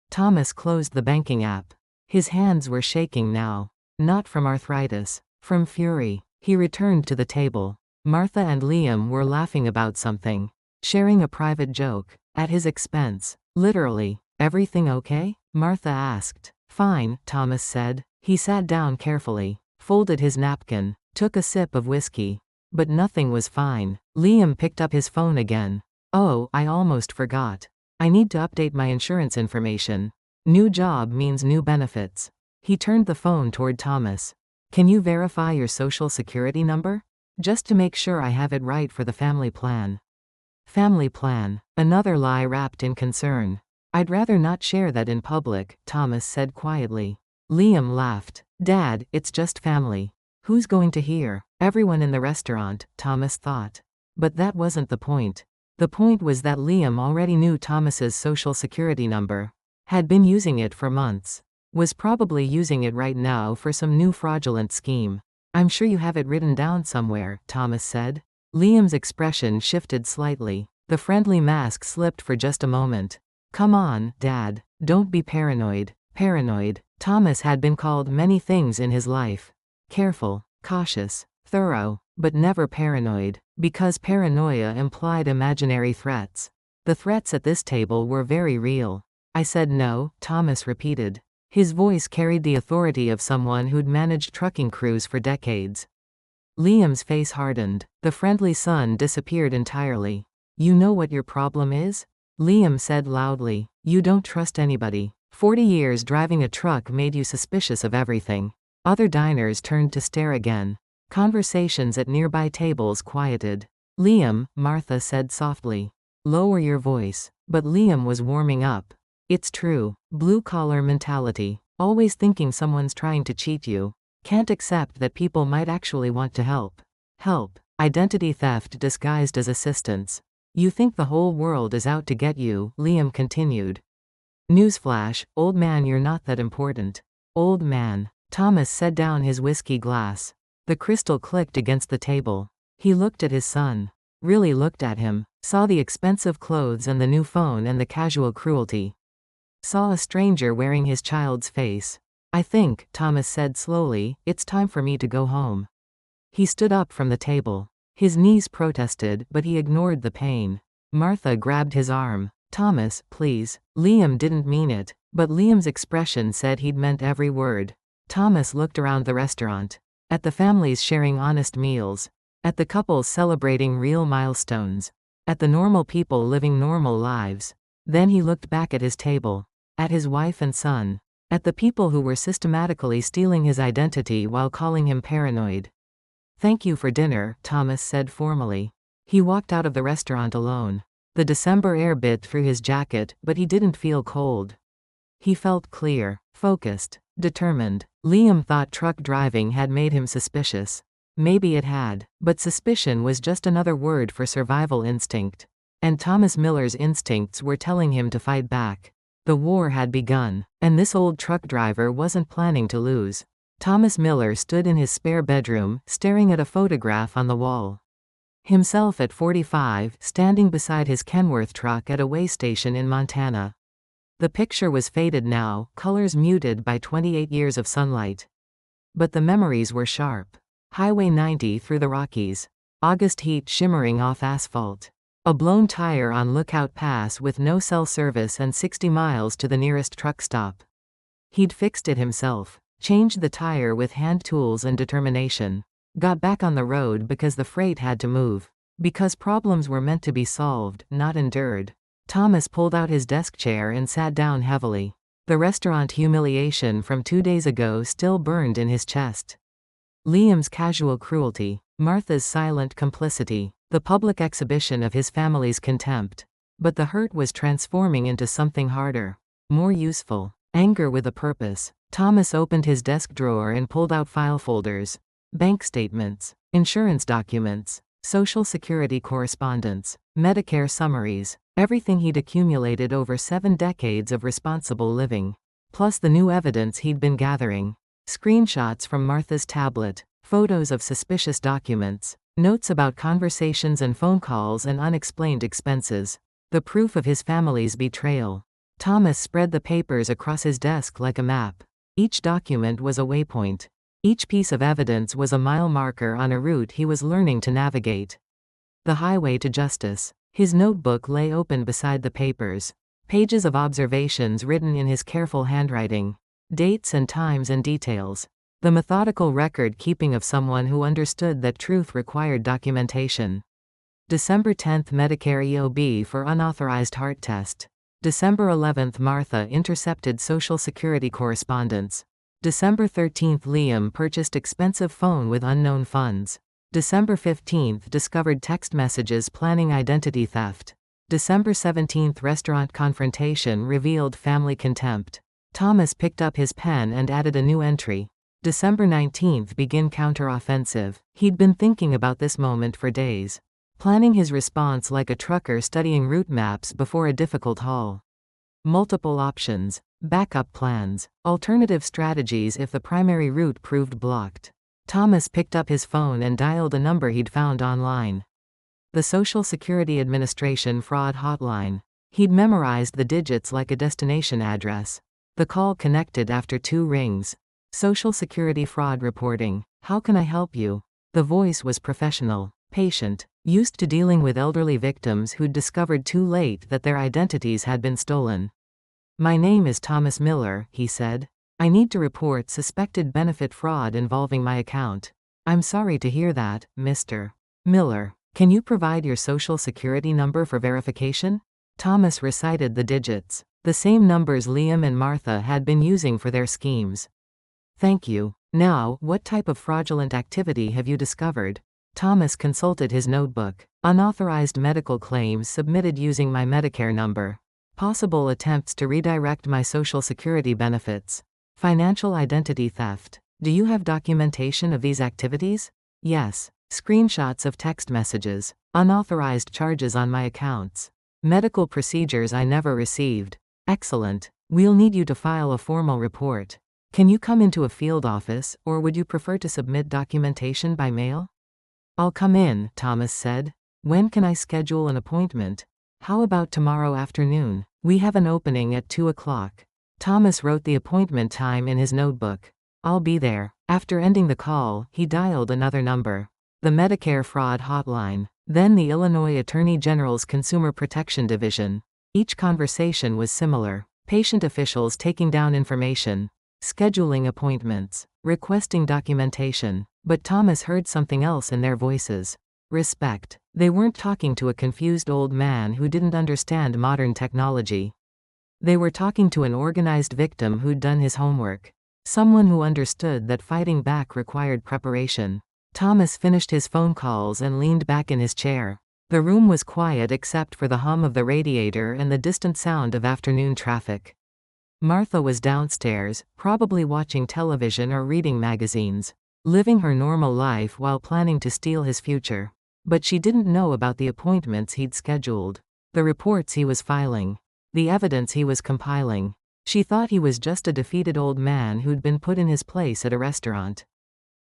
Thomas closed the banking app. His hands were shaking now. Not from arthritis. From fury. He returned to the table. Martha and Liam were laughing about something. Sharing a private joke. At his expense. Literally. Everything okay? Martha asked. Fine, Thomas said. He sat down carefully. Folded his napkin. Took a sip of whiskey. But nothing was fine. Liam picked up his phone again. Oh, I almost forgot. I need to update my insurance information. New job means new benefits. He turned the phone toward Thomas. Can you verify your social security number? Just to make sure I have it right for the family plan. Family plan. Another lie wrapped in concern. I'd rather not share that in public, Thomas said quietly. Liam laughed. Dad, it's just family. Who's going to hear? Everyone in the restaurant, Thomas thought. But that wasn't the point. The point was that Liam already knew Thomas's social security number. Had been using it for months. Was probably using it right now for some new fraudulent scheme. I'm sure you have it written down somewhere, Thomas said. Liam's expression shifted slightly. The friendly mask slipped for just a moment. Come on, Dad. Don't be paranoid. Paranoid. Thomas had been called many things in his life. Careful, cautious, thorough, but never paranoid, because paranoia implied imaginary threats. The threats at this table were very real. I said no, Thomas repeated. His voice carried the authority of someone who'd managed trucking crews for decades. Liam's face hardened. The friendly sun disappeared entirely. You know what your problem is? Liam said loudly. You don't trust anybody. 40 years driving a truck made you suspicious of everything. Other diners turned to stare again. Conversations at nearby tables quieted. Liam, Martha said softly. Lower your voice. But Liam was warming up. It's true. Blue-collar mentality. Always thinking someone's trying to cheat you. Can't accept that people might actually want to help. Help. Identity theft disguised as assistance. You think the whole world is out to get you, Liam continued. Newsflash, old man, you're not that important. Old man. Thomas set down his whiskey glass. The crystal clicked against the table. He looked at his son. Really looked at him. Saw the expensive clothes and the new phone and the casual cruelty. Saw a stranger wearing his child's face. I think, Thomas said slowly, it's time for me to go home. He stood up from the table. His knees protested, but he ignored the pain. Martha grabbed his arm. Thomas, please. Liam didn't mean it, but Liam's expression said he'd meant every word. Thomas looked around the restaurant. At the families sharing honest meals. At the couples celebrating real milestones. At the normal people living normal lives. Then he looked back at his table. At his wife and son. At the people who were systematically stealing his identity while calling him paranoid. Thank you for dinner, Thomas said formally. He walked out of the restaurant alone. The December air bit through his jacket, but he didn't feel cold. He felt clear, focused, determined. Liam thought truck driving had made him suspicious. Maybe it had, but suspicion was just another word for survival instinct. And Thomas Miller's instincts were telling him to fight back. The war had begun, and this old truck driver wasn't planning to lose. Thomas Miller stood in his spare bedroom, staring at a photograph on the wall. Himself at 45, standing beside his Kenworth truck at a way station in Montana. The picture was faded now, colors muted by 28 years of sunlight. But the memories were sharp. Highway 90 through the Rockies. August heat shimmering off asphalt. A blown tire on Lookout Pass with no cell service and 60 miles to the nearest truck stop. He'd fixed it himself. Changed the tire with hand tools and determination. Got back on the road because the freight had to move. Because problems were meant to be solved, not endured. Thomas pulled out his desk chair and sat down heavily. The restaurant humiliation from 2 days ago still burned in his chest. Liam's casual cruelty. Martha's silent complicity. The public exhibition of his family's contempt. But the hurt was transforming into something harder. More useful. Anger with a purpose. Thomas opened his desk drawer and pulled out file folders. Bank statements. Insurance documents. Social Security correspondence. Medicare summaries. Everything he'd accumulated over 7 decades of responsible living. Plus the new evidence he'd been gathering. Screenshots from Martha's tablet. Photos of suspicious documents. Notes about conversations and phone calls and unexplained expenses. The proof of his family's betrayal. Thomas spread the papers across his desk like a map. Each document was a waypoint. Each piece of evidence was a mile marker on a route he was learning to navigate. The highway to justice. His notebook lay open beside the papers. Pages of observations written in his careful handwriting. Dates and times and details. The methodical record-keeping of someone who understood that truth required documentation. December 10 Medicare EOB for unauthorized heart test. December 11 Martha intercepted Social Security correspondence. December 13 Liam purchased expensive phone with unknown funds. December 15 discovered text messages planning identity theft. December 17 restaurant confrontation revealed family contempt. Thomas picked up his pen and added a new entry. December 19 begin counteroffensive. He'd been thinking about this moment for days. Planning his response like a trucker studying route maps before a difficult haul. Multiple options. Backup plans. Alternative strategies if the primary route proved blocked. Thomas picked up his phone and dialed a number he'd found online. The Social Security Administration fraud hotline. He'd memorized the digits like a destination address. The call connected after 2 rings. Social Security fraud reporting. How can I help you? The voice was professional, patient, used to dealing with elderly victims who'd discovered too late that their identities had been stolen. My name is Thomas Miller, he said. I need to report suspected benefit fraud involving my account. I'm sorry to hear that, Mr. Miller. Can you provide your Social Security number for verification? Thomas recited the digits, the same numbers Liam and Martha had been using for their schemes. Thank you. Now, what type of fraudulent activity have you discovered? Thomas consulted his notebook. Unauthorized medical claims submitted using my Medicare number. Possible attempts to redirect my Social Security benefits. Financial identity theft. Do you have documentation of these activities? Yes. Screenshots of text messages. Unauthorized charges on my accounts. Medical procedures I never received. Excellent. We'll need you to file a formal report. Can you come into a field office, or would you prefer to submit documentation by mail? I'll come in, Thomas said. When can I schedule an appointment? How about tomorrow afternoon? We have an opening at 2 o'clock. Thomas wrote the appointment time in his notebook. I'll be there. After ending the call, he dialed another number. The Medicare fraud hotline. Then the Illinois Attorney General's Consumer Protection Division. Each conversation was similar. Patient officials taking down information. Scheduling appointments. Requesting documentation. But Thomas heard something else in their voices. Respect. They weren't talking to a confused old man who didn't understand modern technology. They were talking to an organized victim who'd done his homework. Someone who understood that fighting back required preparation. Thomas finished his phone calls and leaned back in his chair. The room was quiet except for the hum of the radiator and the distant sound of afternoon traffic. Martha was downstairs, probably watching television or reading magazines, living her normal life while planning to steal his future. But she didn't know about the appointments he'd scheduled, the reports he was filing, the evidence he was compiling. She thought he was just a defeated old man who'd been put in his place at a restaurant.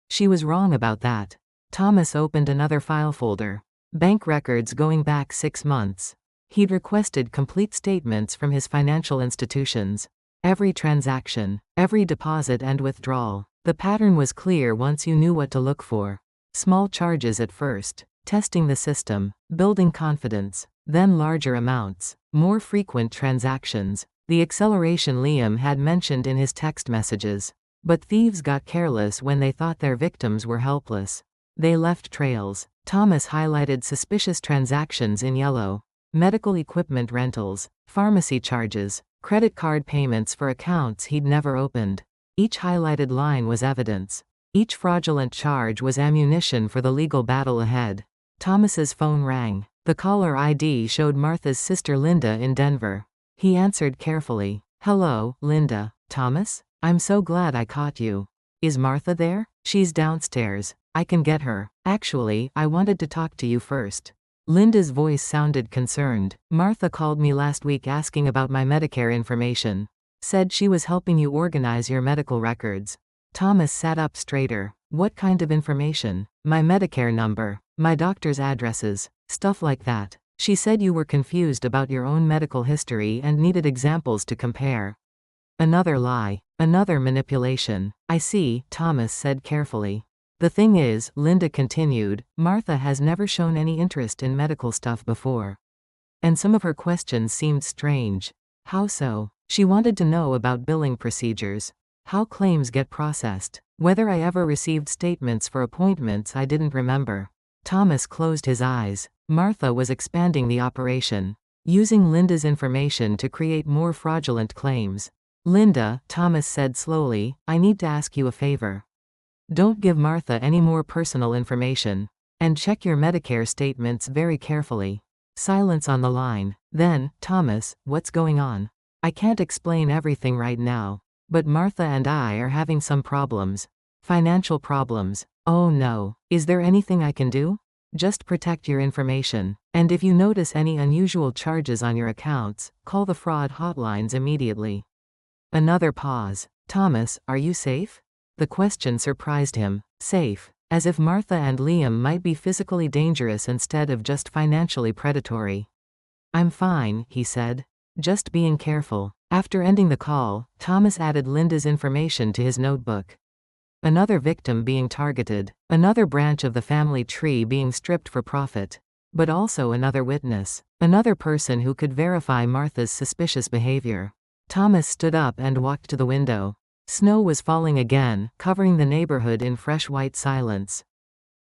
She was wrong about that. Thomas opened another file folder. Bank records going back 6 months. He'd requested complete statements from his financial institutions. Every transaction, every deposit and withdrawal. The pattern was clear once you knew what to look for. Small charges at first. Testing the system. Building confidence. Then larger amounts. More frequent transactions. The acceleration Liam had mentioned in his text messages. But thieves got careless when they thought their victims were helpless. They left trails. Thomas highlighted suspicious transactions in yellow. Medical equipment rentals, pharmacy charges, credit card payments for accounts he'd never opened. Each highlighted line was evidence. Each fraudulent charge was ammunition for the legal battle ahead. Thomas's phone rang. The caller ID showed Martha's sister Linda in Denver. He answered carefully. Hello, Linda. Thomas? I'm so glad I caught you. Is Martha there? She's downstairs. I can get her. Actually, I wanted to talk to you first. Linda's voice sounded concerned. Martha called me last week asking about my Medicare information. Said she was helping you organize your medical records. Thomas sat up straighter. What kind of information? My Medicare number. My doctor's addresses. Stuff like that. She said you were confused about your own medical history and needed examples to compare. Another lie. Another manipulation. I see, Thomas said carefully. The thing is, Linda continued, Martha has never shown any interest in medical stuff before. And some of her questions seemed strange. How so? She wanted to know about billing procedures. How claims get processed. Whether I ever received statements for appointments I didn't remember. Thomas closed his eyes. Martha was expanding the operation. Using Linda's information to create more fraudulent claims. Linda, Thomas said slowly, I need to ask you a favor. Don't give Martha any more personal information. And check your Medicare statements very carefully. Silence on the line. Then, Thomas, what's going on? I can't explain everything right now. But Martha and I are having some problems. Financial problems. Oh no. Is there anything I can do? Just protect your information. And if you notice any unusual charges on your accounts, call the fraud hotlines immediately. Another pause. Thomas, are you safe? The question surprised him. Safe. As if Martha and Liam might be physically dangerous instead of just financially predatory. I'm fine, he said. Just being careful. After ending the call, Thomas added Linda's information to his notebook. Another victim being targeted, another branch of the family tree being stripped for profit. But also another witness, another person who could verify Martha's suspicious behavior. Thomas stood up and walked to the window. Snow was falling again, covering the neighborhood in fresh white silence.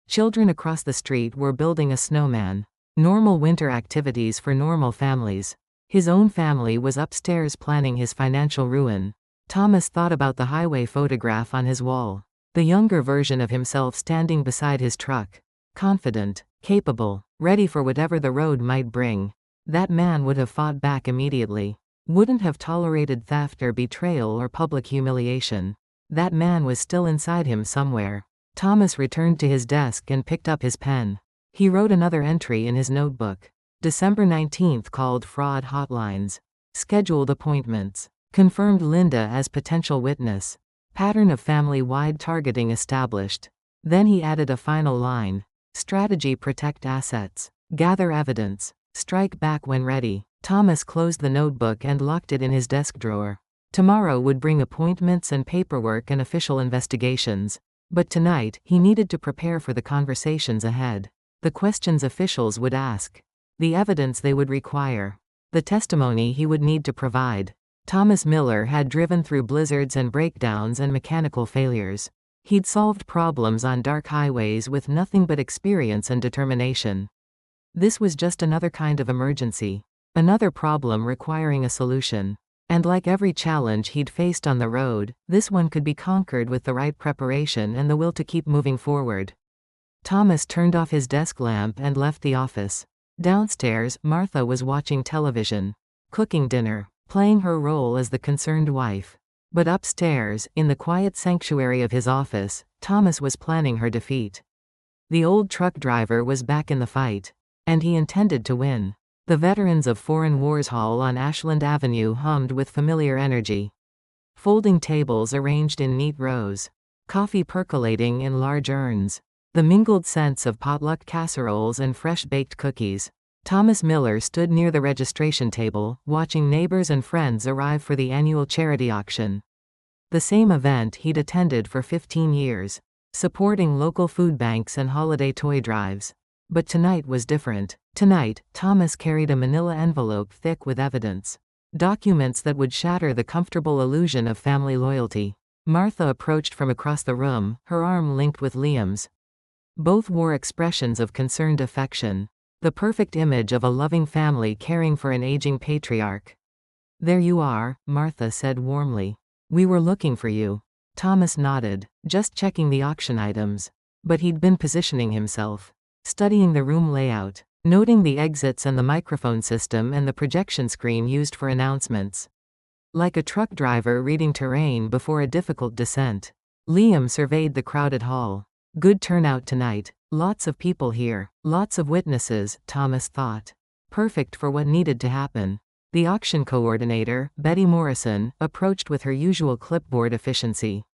Children across the street were building a snowman. Normal winter activities for normal families. His own family was upstairs planning his financial ruin. Thomas thought about the highway photograph on his wall. The younger version of himself standing beside his truck. Confident, capable, ready for whatever the road might bring. That man would have fought back immediately. Wouldn't have tolerated theft or betrayal or public humiliation. That man was still inside him somewhere. Thomas returned to his desk and picked up his pen. He wrote another entry in his notebook. December 19th called fraud hotlines. Scheduled appointments. Confirmed Linda as potential witness. Pattern of family-wide targeting established. Then he added a final line. Strategy: protect assets. Gather evidence. Strike back when ready. Thomas closed the notebook and locked it in his desk drawer. Tomorrow would bring appointments and paperwork and official investigations. But tonight, he needed to prepare for the conversations ahead. The questions officials would ask. The evidence they would require. The testimony he would need to provide. Thomas Miller had driven through blizzards and breakdowns and mechanical failures. He'd solved problems on dark highways with nothing but experience and determination. This was just another kind of emergency. Another problem requiring a solution. And like every challenge he'd faced on the road, this one could be conquered with the right preparation and the will to keep moving forward. Thomas turned off his desk lamp and left the office. Downstairs, Martha was watching television. Cooking dinner. Playing her role as the concerned wife. But upstairs, in the quiet sanctuary of his office, Thomas was planning her defeat. The old truck driver was back in the fight. And he intended to win. The Veterans of Foreign Wars Hall on Ashland Avenue hummed with familiar energy. Folding tables arranged in neat rows. Coffee percolating in large urns. The mingled scents of potluck casseroles and fresh-baked cookies. Thomas Miller stood near the registration table, watching neighbors and friends arrive for the annual charity auction. The same event he'd attended for 15 years. Supporting local food banks and holiday toy drives. But tonight was different. Tonight, Thomas carried a manila envelope thick with evidence. Documents that would shatter the comfortable illusion of family loyalty. Martha approached from across the room, her arm linked with Liam's. Both wore expressions of concerned affection. The perfect image of a loving family caring for an aging patriarch. There you are, Martha said warmly. We were looking for you. Thomas nodded, just checking the auction items. But he'd been positioning himself. Studying the room layout. Noting the exits and the microphone system and the projection screen used for announcements. Like a truck driver reading terrain before a difficult descent. Liam surveyed the crowded hall. Good turnout tonight. Lots of people here. Lots of witnesses, Thomas thought. Perfect for what needed to happen. The auction coordinator, Betty Morrison, approached with her usual clipboard efficiency.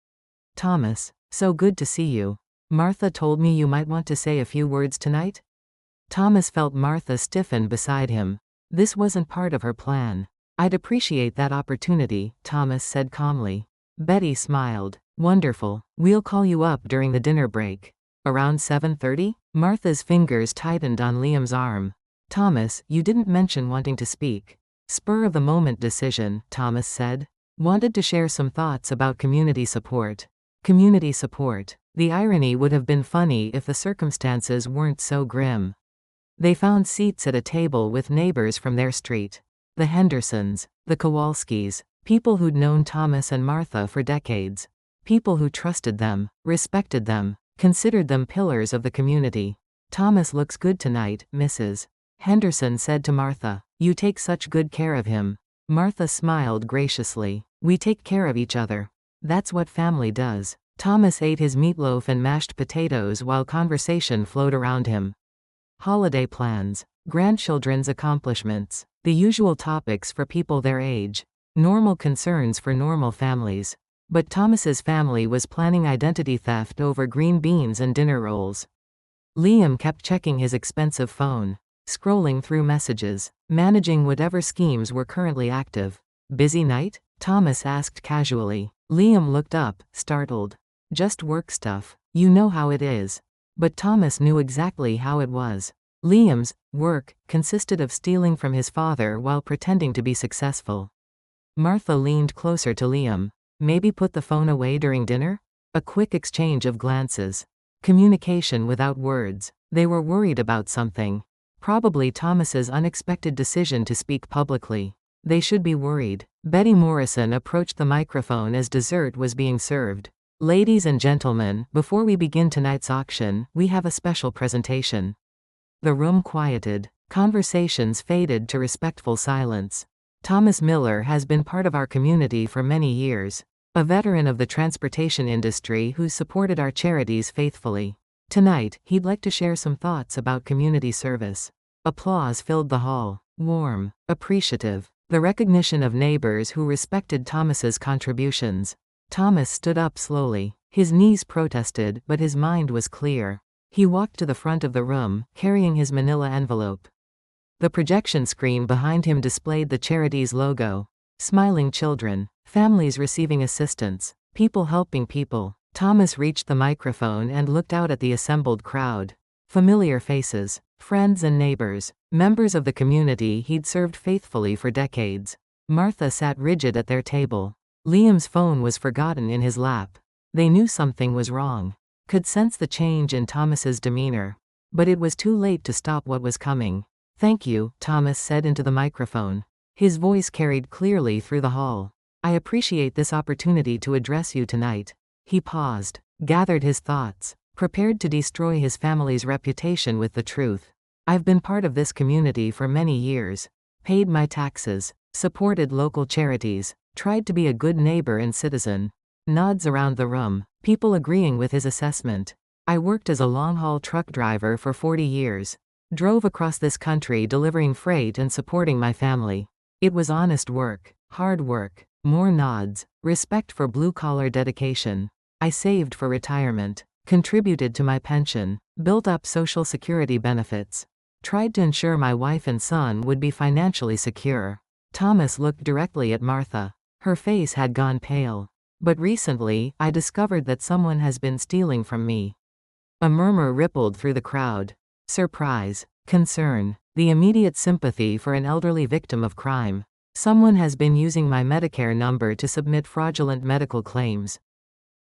Thomas, so good to see you. Martha told me you might want to say a few words tonight? Thomas felt Martha stiffen beside him. This wasn't part of her plan. I'd appreciate that opportunity, Thomas said calmly. Betty smiled. Wonderful. We'll call you up during the dinner break. Around 7:30? Martha's fingers tightened on Liam's arm. Thomas, you didn't mention wanting to speak. Spur of the moment decision, Thomas said. Wanted to share some thoughts about community support. Community support. The irony would have been funny if the circumstances weren't so grim. They found seats at a table with neighbors from their street. The Hendersons, the Kowalskis, people who'd known Thomas and Martha for decades. People who trusted them, respected them, considered them pillars of the community. Thomas looks good tonight, Mrs. Henderson said to Martha. You take such good care of him. Martha smiled graciously. We take care of each other. That's what family does. Thomas ate his meatloaf and mashed potatoes while conversation flowed around him. Holiday plans, grandchildren's accomplishments, the usual topics for people their age. Normal concerns for normal families. But Thomas's family was planning identity theft over green beans and dinner rolls. Liam kept checking his expensive phone, scrolling through messages, managing whatever schemes were currently active. "Busy night?" Thomas asked casually. Liam looked up, startled. "Just work stuff. You know how it is." But Thomas knew exactly how it was. Liam's work consisted of stealing from his father while pretending to be successful. Martha leaned closer to Liam. "Maybe put the phone away during dinner?" A quick exchange of glances. Communication without words. They were worried about something. Probably Thomas's unexpected decision to speak publicly. They should be worried. Betty Morrison approached the microphone as dessert was being served. "Ladies and gentlemen, before we begin tonight's auction, we have a special presentation." The room quieted. Conversations faded to respectful silence. Thomas Miller has been part of our community for many years. A veteran of the transportation industry who's supported our charities faithfully. Tonight, he'd like to share some thoughts about community service. Applause filled the hall. Warm, appreciative. The recognition of neighbors who respected Thomas's contributions. Thomas stood up slowly. His knees protested, but his mind was clear. He walked to the front of the room, carrying his manila envelope. The projection screen behind him displayed the charity's logo. Smiling children, families receiving assistance, people helping people. Thomas reached the microphone and looked out at the assembled crowd. Familiar faces, friends and neighbors, members of the community he'd served faithfully for decades. Martha sat rigid at their table. Liam's phone was forgotten in his lap. They knew something was wrong. Could sense the change in Thomas's demeanor. But it was too late to stop what was coming. "Thank you," Thomas said into the microphone. His voice carried clearly through the hall. "I appreciate this opportunity to address you tonight." He paused, gathered his thoughts, prepared to destroy his family's reputation with the truth. "I've been part of this community for many years. Paid my taxes, supported local charities, tried to be a good neighbor and citizen." Nods around the room, people agreeing with his assessment. "I worked as a long-haul truck driver for 40 years. Drove across this country delivering freight and supporting my family. It was honest work, hard work." More nods, respect for blue-collar dedication. "I saved for retirement, contributed to my pension, built up Social Security benefits. Tried to ensure my wife and son would be financially secure." Thomas looked directly at Martha. Her face had gone pale. "But recently, I discovered that someone has been stealing from me." A murmur rippled through the crowd. Surprise, concern, the immediate sympathy for an elderly victim of crime. "Someone has been using my Medicare number to submit fraudulent medical claims.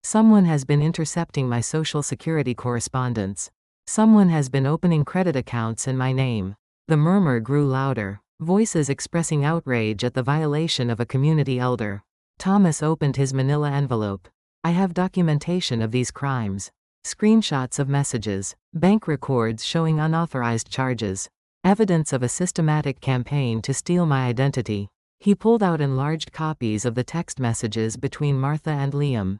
Someone has been intercepting my Social Security correspondence. Someone has been opening credit accounts in my name." The murmur grew louder, voices expressing outrage at the violation of a community elder. Thomas opened his manila envelope. "I have documentation of these crimes. Screenshots of messages, bank records showing unauthorized charges. Evidence of a systematic campaign to steal my identity." He pulled out enlarged copies of the text messages between Martha and Liam.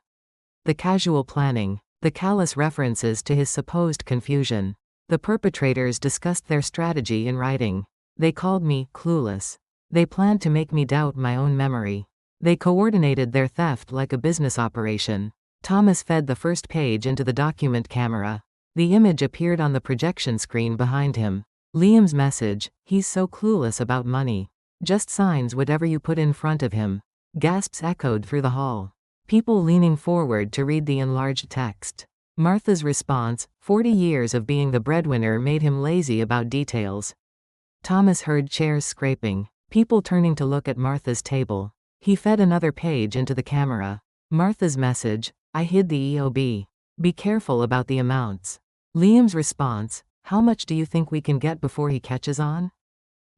The casual planning, the callous references to his supposed confusion. The perpetrators discussed their strategy in writing. "They called me clueless. They planned to make me doubt my own memory. They coordinated their theft like a business operation." Thomas fed the first page into the document camera. The image appeared on the projection screen behind him. Liam's message, "He's so clueless about money. Just signs whatever you put in front of him." Gasps echoed through the hall. People leaning forward to read the enlarged text. Martha's response, 40 years of being the breadwinner made him lazy about details. Thomas heard chairs scraping, people turning to look at Martha's table. He fed another page into the camera. Martha's message, "I hid the EOB. Be careful about the amounts." Liam's response, "How much do you think we can get before he catches on?"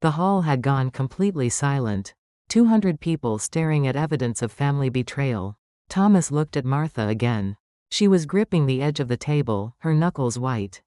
The hall had gone completely silent. 200 people staring at evidence of family betrayal. Thomas looked at Martha again. She was gripping the edge of the table, her knuckles white.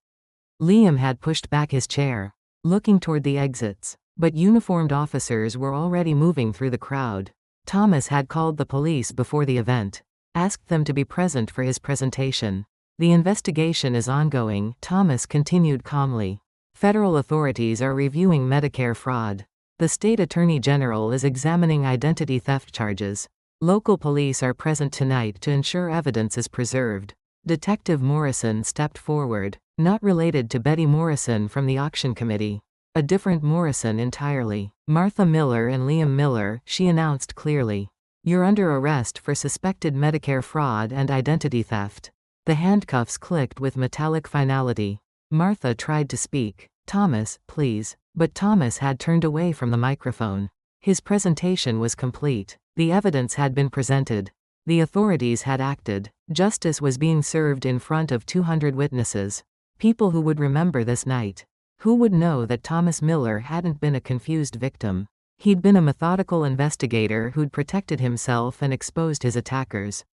Liam had pushed back his chair, looking toward the exits, but uniformed officers were already moving through the crowd. Thomas had called the police before the event, asked them to be present for his presentation. "The investigation is ongoing," Thomas continued calmly. "Federal authorities are reviewing Medicare fraud. The state attorney general is examining identity theft charges. Local police are present tonight to ensure evidence is preserved. Detective Morrison stepped forward. Not related to Betty Morrison from the auction committee. A different Morrison entirely. Martha Miller and Liam Miller, she announced clearly. You're under arrest for suspected Medicare fraud and identity theft. The handcuffs clicked with metallic finality. Martha tried to speak. Thomas, please. But Thomas had turned away from the microphone. His presentation was complete. The evidence had been presented. The authorities had acted. Justice was being served in front of 200 witnesses. People who would remember this night. Who would know that Thomas Miller hadn't been a confused victim. He'd been a methodical investigator who'd protected himself and exposed his attackers.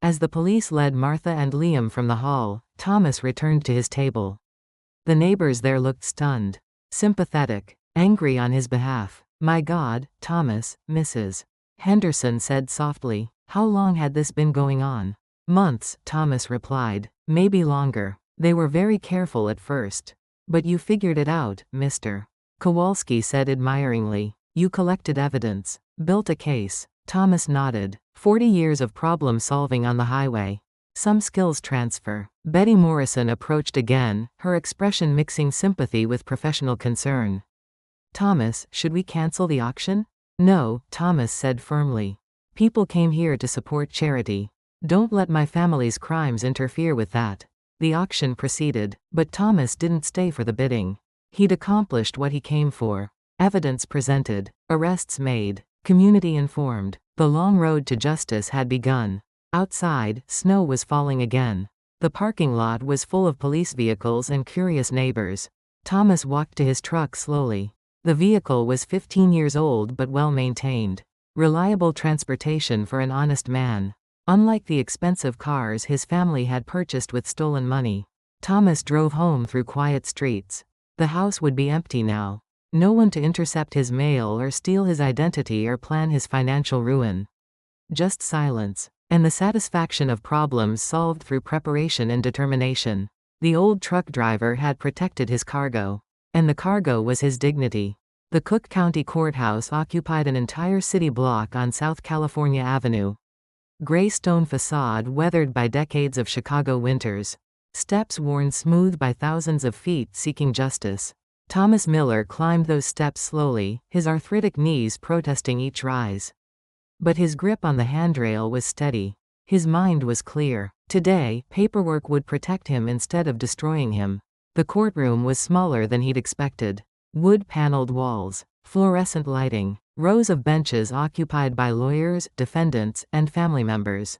As the police led Martha and Liam from the hall, Thomas returned to his table. The neighbors there looked stunned. Sympathetic. Angry on his behalf. My God, Thomas, Mrs. Henderson said softly. How long had this been going on? Months, Thomas replied. Maybe longer. They were very careful at first. But you figured it out, Mr. Kowalski said admiringly. You collected evidence. Built a case. Thomas nodded. 40 years of problem solving on the highway. Some skills transfer. Betty Morrison approached again, her expression mixing sympathy with professional concern. Thomas, should we cancel the auction? No, Thomas said firmly. People came here to support charity. Don't let my family's crimes interfere with that. The auction proceeded, but Thomas didn't stay for the bidding. He'd accomplished what he came for. Evidence presented. Arrests made. Community informed. The long road to justice had begun. Outside, snow was falling again. The parking lot was full of police vehicles and curious neighbors. Thomas walked to his truck slowly. The vehicle was 15 years old but well maintained. Reliable transportation for an honest man. Unlike the expensive cars his family had purchased with stolen money. Thomas drove home through quiet streets. The house would be empty now. No one to intercept his mail or steal his identity or plan his financial ruin. Just silence. And the satisfaction of problems solved through preparation and determination. The old truck driver had protected his cargo. And the cargo was his dignity. The Cook County Courthouse occupied an entire city block on South California Avenue. Gray stone facade weathered by decades of Chicago winters. Steps worn smooth by thousands of feet seeking justice. Thomas Miller climbed those steps slowly, his arthritic knees protesting each rise. But his grip on the handrail was steady. His mind was clear. Today, paperwork would protect him instead of destroying him. The courtroom was smaller than he'd expected. Wood-paneled walls, fluorescent lighting, rows of benches occupied by lawyers, defendants, and family members.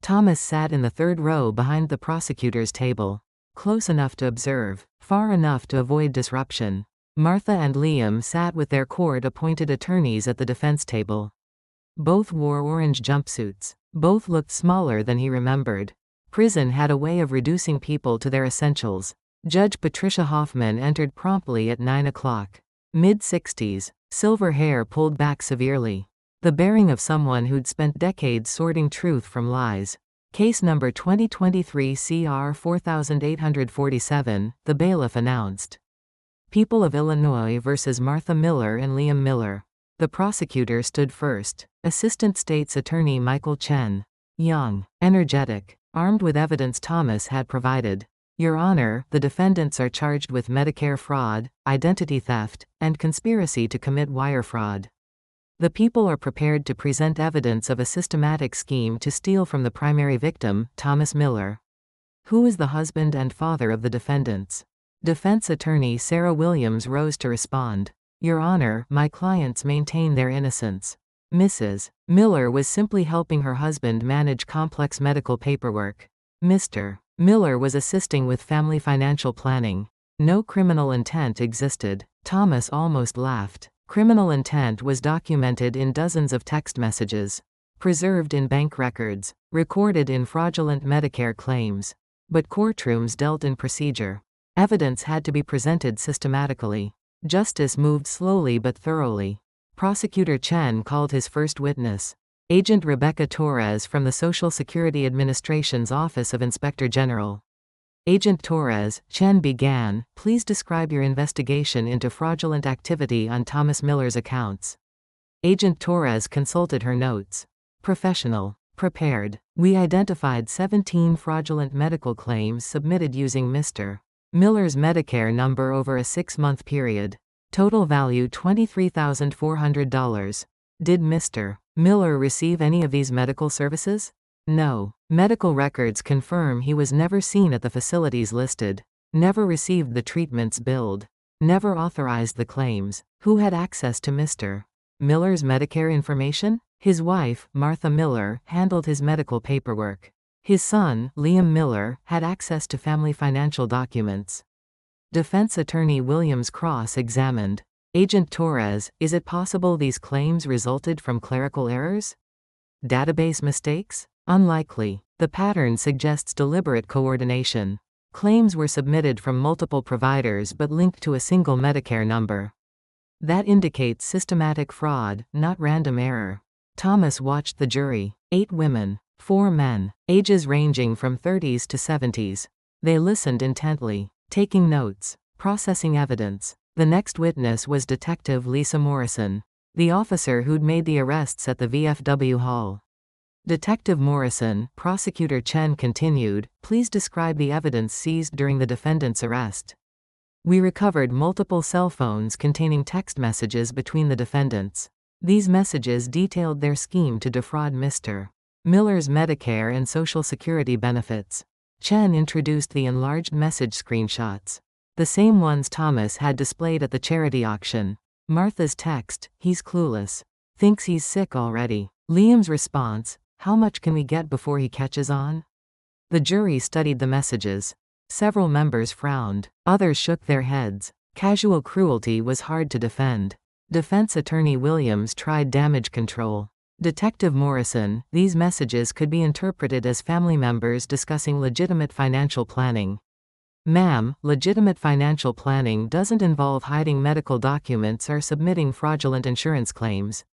Thomas sat in the third row behind the prosecutor's table. Close enough to observe, far enough to avoid disruption. Martha and Liam sat with their court-appointed attorneys at the defense table. Both wore orange jumpsuits. Both looked smaller than he remembered. Prison had a way of reducing people to their essentials. Judge Patricia Hoffman entered promptly at 9 o'clock. Mid-60s, silver hair pulled back severely. The bearing of someone who'd spent decades sorting truth from lies. Case number 2023 CR 4847, the bailiff announced. People of Illinois versus Martha Miller and Liam Miller. The prosecutor stood first. Assistant State's Attorney Michael Chen. Young, energetic, armed with evidence Thomas had provided. Your Honor, the defendants are charged with Medicare fraud, identity theft, and conspiracy to commit wire fraud. The people are prepared to present evidence of a systematic scheme to steal from the primary victim, Thomas Miller. Who is the husband and father of the defendants? Defense attorney Sarah Williams rose to respond. Your Honor, my clients maintain their innocence. Mrs. Miller was simply helping her husband manage complex medical paperwork. Mr. Miller was assisting with family financial planning. No criminal intent existed. Thomas almost laughed. Criminal intent was documented in dozens of text messages. Preserved in bank records. Recorded in fraudulent Medicare claims. But courtrooms dealt in procedure. Evidence had to be presented systematically. Justice moved slowly but thoroughly. Prosecutor Chen called his first witness. Agent Rebecca Torres from the Social Security Administration's Office of Inspector General. Agent Torres, Chen began, please describe your investigation into fraudulent activity on Thomas Miller's accounts. Agent Torres consulted her notes. Professional. Prepared. We identified 17 fraudulent medical claims submitted using Mr. Miller's Medicare number over a 6-month period. Total value $23,400. Did Mr. Miller receive any of these medical services? No. Medical records confirm he was never seen at the facilities listed. Never received the treatments billed. Never authorized the claims. Who had access to Mr. Miller's Medicare information? His wife, Martha Miller, handled his medical paperwork. His son, Liam Miller, had access to family financial documents. Defense attorney Williams cross-examined. Agent Torres, is it possible these claims resulted from clerical errors? Database mistakes? Unlikely. The pattern suggests deliberate coordination. Claims were submitted from multiple providers but linked to a single Medicare number. That indicates systematic fraud, not random error. Thomas watched the jury. 8 women, 4 men, ages ranging from 30s to 70s. They listened intently, taking notes, processing evidence. The next witness was Detective Lisa Morrison, the officer who'd made the arrests at the VFW hall. Detective Morrison, Prosecutor Chen continued, please describe the evidence seized during the defendant's arrest. We recovered multiple cell phones containing text messages between the defendants. These messages detailed their scheme to defraud Mr. Miller's Medicare and Social Security benefits. Chen introduced the enlarged message screenshots. The same ones Thomas had displayed at the charity auction. Martha's text, he's clueless. Thinks he's sick already. Liam's response, how much can we get before he catches on? The jury studied the messages. Several members frowned. Others shook their heads. Casual cruelty was hard to defend. Defense attorney Williams tried damage control. Detective Morrison, these messages could be interpreted as family members discussing legitimate financial planning. Ma'am, legitimate financial planning doesn't involve hiding medical documents or submitting fraudulent insurance claims.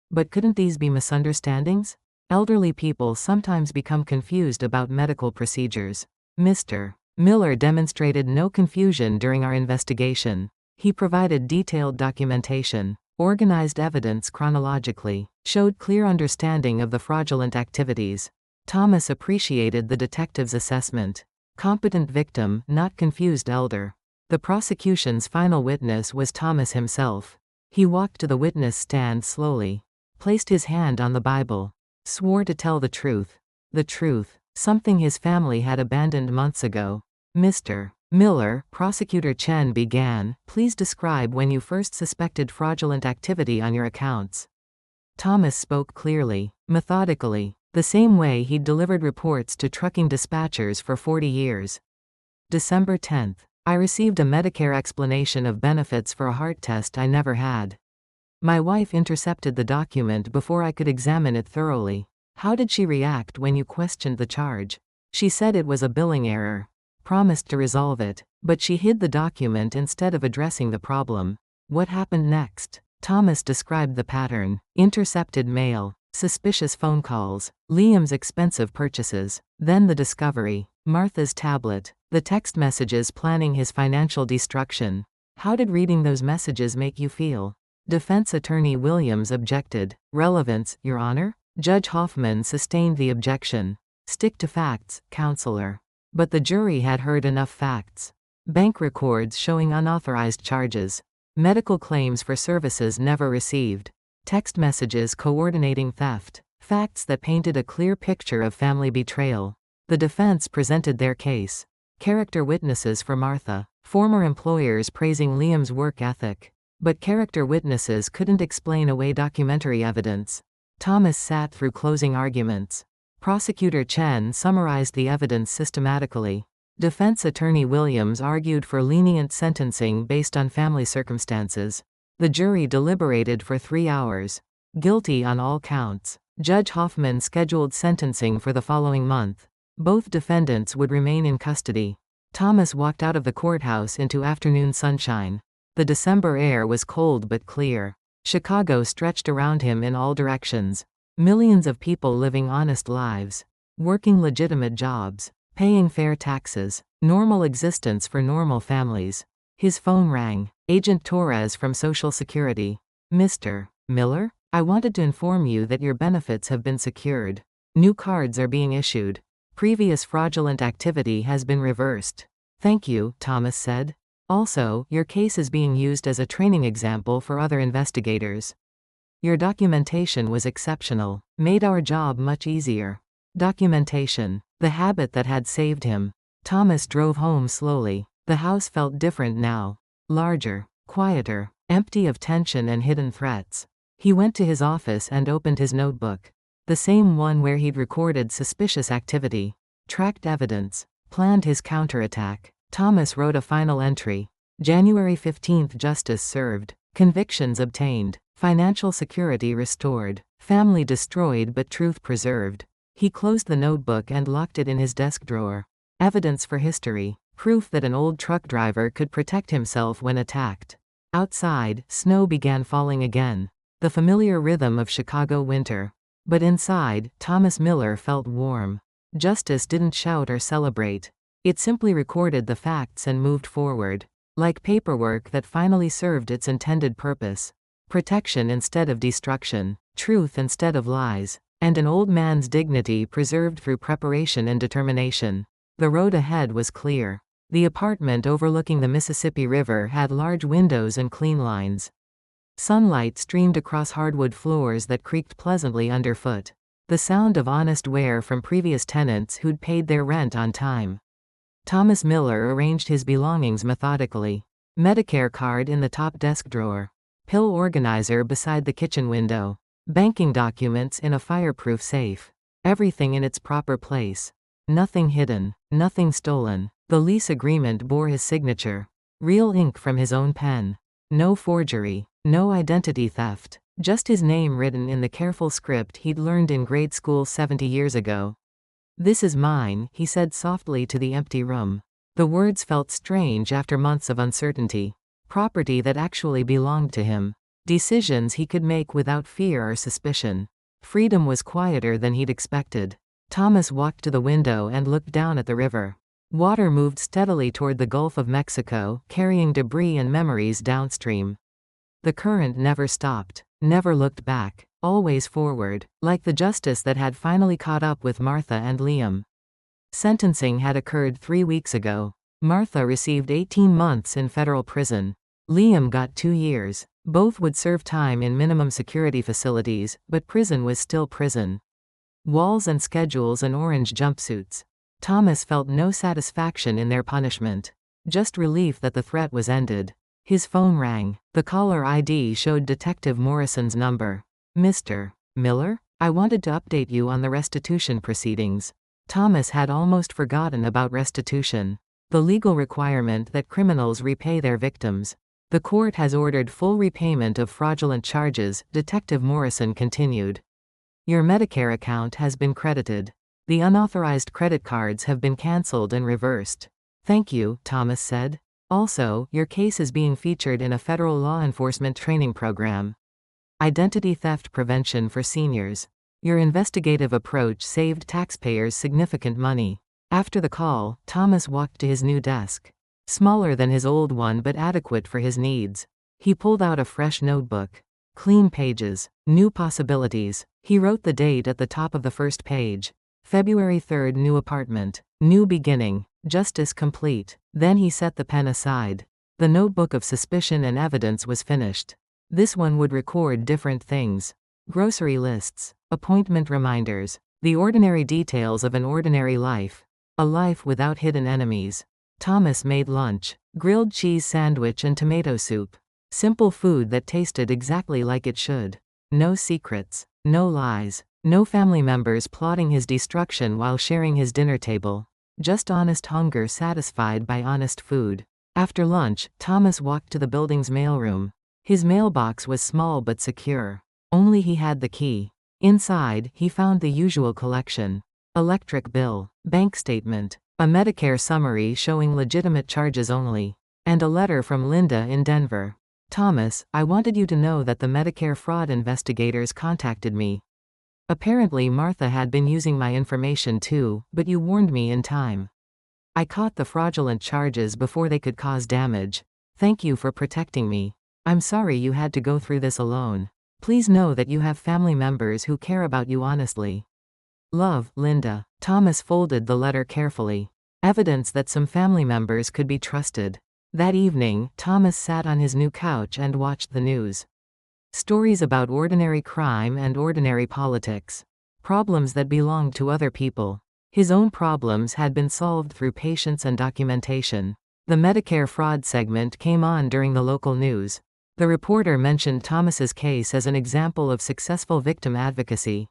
But couldn't these be misunderstandings? Elderly people sometimes become confused about medical procedures. Mr. Miller demonstrated no confusion during our investigation. He provided detailed documentation, organized evidence chronologically, showed clear understanding of the fraudulent activities. Thomas appreciated the detective's assessment. Competent victim, not confused elder. The prosecution's final witness was Thomas himself. He walked to the witness stand slowly, placed his hand on the Bible, swore to tell the truth. The truth, something his family had abandoned months ago. Mr. Miller, Prosecutor Chen began, please describe when you first suspected fraudulent activity on your accounts. Thomas spoke clearly, methodically, the same way he'd delivered reports to trucking dispatchers for 40 years. December 10th. I received a Medicare explanation of benefits for a heart test I never had. My wife intercepted the document before I could examine it thoroughly. How did she react when you questioned the charge? She said it was a billing error. Promised to resolve it, but she hid the document instead of addressing the problem. What happened next? Thomas described the pattern. Intercepted mail, suspicious phone calls, Liam's expensive purchases, then the discovery, Martha's tablet, the text messages planning his financial destruction. How did reading those messages make you feel? Defense attorney Williams objected. Relevance, Your Honor? Judge Hoffman sustained the objection. Stick to facts, counselor. But the jury had heard enough facts. Bank records showing unauthorized charges. Medical claims for services never received. Text messages coordinating theft. Facts that painted a clear picture of family betrayal. The defense presented their case. Character witnesses for Martha. Former employers praising Liam's work ethic. But character witnesses couldn't explain away documentary evidence. Thomas sat through closing arguments. Prosecutor Chen summarized the evidence systematically. Defense attorney Williams argued for lenient sentencing based on family circumstances. The jury deliberated for 3 hours. Guilty on all counts. Judge Hoffman scheduled sentencing for the following month. Both defendants would remain in custody. Thomas walked out of the courthouse into afternoon sunshine. The December air was cold but clear. Chicago stretched around him in all directions. Millions of people living honest lives. Working legitimate jobs. Paying fair taxes. Normal existence for normal families. His phone rang. Agent Torres from Social Security. Mr. Miller? I wanted to inform you that your benefits have been secured. New cards are being issued. Previous fraudulent activity has been reversed. Thank you, Thomas said. Also, your case is being used as a training example for other investigators. Your documentation was exceptional, made our job much easier. Documentation, the habit that had saved him. Thomas drove home slowly. The house felt different now. Larger, quieter, empty of tension and hidden threats. He went to his office and opened his notebook. The same one where he'd recorded suspicious activity, tracked evidence, planned his counterattack. Thomas wrote a final entry. January 15th, justice served. Convictions obtained. Financial security restored. Family destroyed but truth preserved. He closed the notebook and locked it in his desk drawer. Evidence for history. Proof that an old truck driver could protect himself when attacked. Outside, snow began falling again. The familiar rhythm of Chicago winter. But inside, Thomas Miller felt warm. Justice didn't shout or celebrate. It simply recorded the facts and moved forward. Like paperwork that finally served its intended purpose. Protection instead of destruction. Truth instead of lies. And an old man's dignity preserved through preparation and determination. The road ahead was clear. The apartment overlooking the Mississippi River had large windows and clean lines. Sunlight streamed across hardwood floors that creaked pleasantly underfoot. The sound of honest wear from previous tenants who'd paid their rent on time. Thomas Miller arranged his belongings methodically. Medicare card in the top desk drawer. Pill organizer beside the kitchen window. Banking documents in a fireproof safe. Everything in its proper place. Nothing hidden, nothing stolen. The lease agreement bore his signature. Real ink from his own pen. No forgery, no identity theft. Just his name written in the careful script he'd learned in grade school 70 years ago. This is mine, he said softly to the empty room. The words felt strange after months of uncertainty. Property that actually belonged to him. Decisions he could make without fear or suspicion. Freedom was quieter than he'd expected. Thomas walked to the window and looked down at the river. Water moved steadily toward the Gulf of Mexico, carrying debris and memories downstream. The current never stopped, never looked back, always forward, like the justice that had finally caught up with Martha and Liam. Sentencing had occurred 3 weeks ago. Martha received 18 months in federal prison. Liam got 2 years. Both would serve time in minimum security facilities, but prison was still prison. Walls and schedules and orange jumpsuits. Thomas felt no satisfaction in their punishment. Just relief that the threat was ended. His phone rang. The caller ID showed Detective Morrison's number. Mr. Miller? I wanted to update you on the restitution proceedings. Thomas had almost forgotten about restitution. The legal requirement that criminals repay their victims. The court has ordered full repayment of fraudulent charges, Detective Morrison continued. Your Medicare account has been credited. The unauthorized credit cards have been canceled and reversed. Thank you, Thomas said. Also, your case is being featured in a federal law enforcement training program. Identity theft prevention for seniors. Your investigative approach saved taxpayers significant money. After the call, Thomas walked to his new desk. Smaller than his old one but adequate for his needs. He pulled out a fresh notebook. Clean pages. New possibilities. He wrote the date at the top of the first page. February 3rd, new apartment. New beginning. Justice complete. Then he set the pen aside. The notebook of suspicion and evidence was finished. This one would record different things. Grocery lists. Appointment reminders. The ordinary details of an ordinary life. A life without hidden enemies. Thomas made lunch. Grilled cheese sandwich and tomato soup. Simple food that tasted exactly like it should. No secrets. No lies. No family members plotting his destruction while sharing his dinner table. Just honest hunger satisfied by honest food. After lunch, Thomas walked to the building's mailroom. His mailbox was small but secure. Only he had the key. Inside, he found the usual collection. Electric bill, bank statement, a Medicare summary showing legitimate charges only, and a letter from Linda in Denver. Thomas, I wanted you to know that the Medicare fraud investigators contacted me. Apparently Martha had been using my information too, but you warned me in time. I caught the fraudulent charges before they could cause damage. Thank you for protecting me. I'm sorry you had to go through this alone. Please know that you have family members who care about you honestly. Love, Linda. Thomas folded the letter carefully. Evidence that some family members could be trusted. That evening, Thomas sat on his new couch and watched the news. Stories about ordinary crime and ordinary politics. Problems that belonged to other people. His own problems had been solved through patience and documentation. The Medicare fraud segment came on during the local news. The reporter mentioned Thomas's case as an example of successful victim advocacy.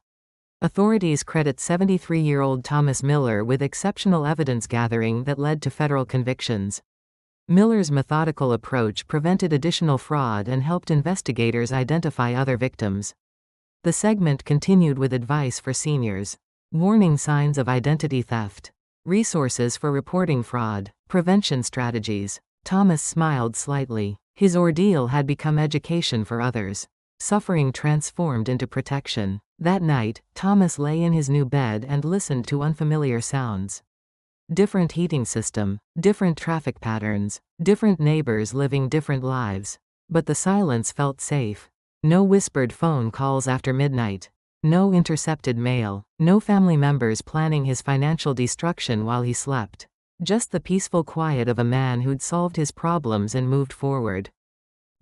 Authorities credit 73-year-old Thomas Miller with exceptional evidence gathering that led to federal convictions. Miller's methodical approach prevented additional fraud and helped investigators identify other victims. The segment continued with advice for seniors. Warning signs of identity theft. Resources for reporting fraud. Prevention strategies. Thomas smiled slightly. His ordeal had become education for others. Suffering transformed into protection. That night, Thomas lay in his new bed and listened to unfamiliar sounds. Different heating system, different traffic patterns, different neighbors living different lives. But the silence felt safe. No whispered phone calls after midnight. No intercepted mail. No family members planning his financial destruction while he slept. Just the peaceful quiet of a man who'd solved his problems and moved forward.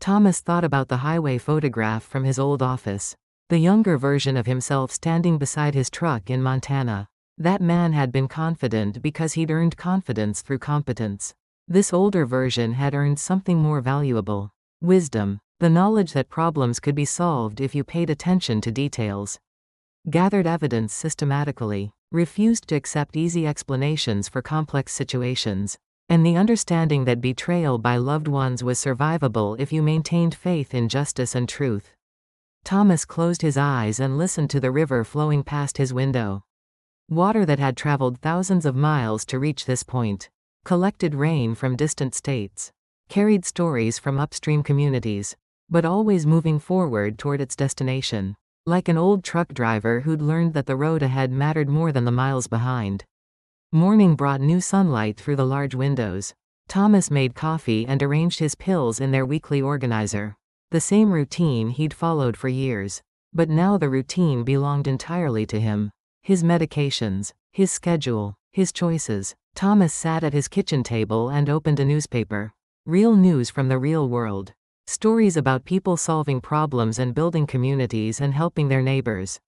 Thomas thought about the highway photograph from his old office. The younger version of himself standing beside his truck in Montana. That man had been confident because he'd earned confidence through competence. This older version had earned something more valuable. Wisdom. The knowledge that problems could be solved if you paid attention to details. Gathered evidence systematically. Refused to accept easy explanations for complex situations. And the understanding that betrayal by loved ones was survivable if you maintained faith in justice and truth. Thomas closed his eyes and listened to the river flowing past his window. Water that had traveled thousands of miles to reach this point. Collected rain from distant states. Carried stories from upstream communities. But always moving forward toward its destination. Like an old truck driver who'd learned that the road ahead mattered more than the miles behind. Morning brought new sunlight through the large windows. Thomas made coffee and arranged his pills in their weekly organizer. The same routine he'd followed for years. But now the routine belonged entirely to him. His medications, his schedule, his choices. Thomas sat at his kitchen table and opened a newspaper. Real news from the real world. Stories about people solving problems and building communities and helping their neighbors.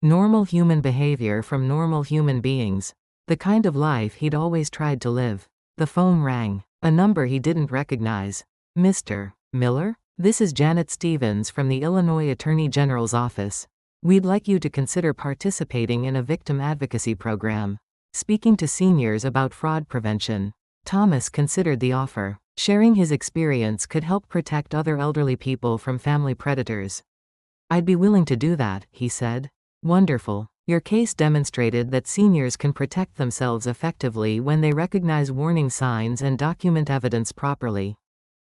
Normal human behavior from normal human beings. The kind of life he'd always tried to live. The phone rang. A number he didn't recognize. Mr. Miller? This is Janet Stevens from the Illinois Attorney General's office. We'd like you to consider participating in a victim advocacy program. Speaking to seniors about fraud prevention. Thomas considered the offer. Sharing his experience could help protect other elderly people from family predators. I'd be willing to do that, he said. Wonderful. Your case demonstrated that seniors can protect themselves effectively when they recognize warning signs and document evidence properly.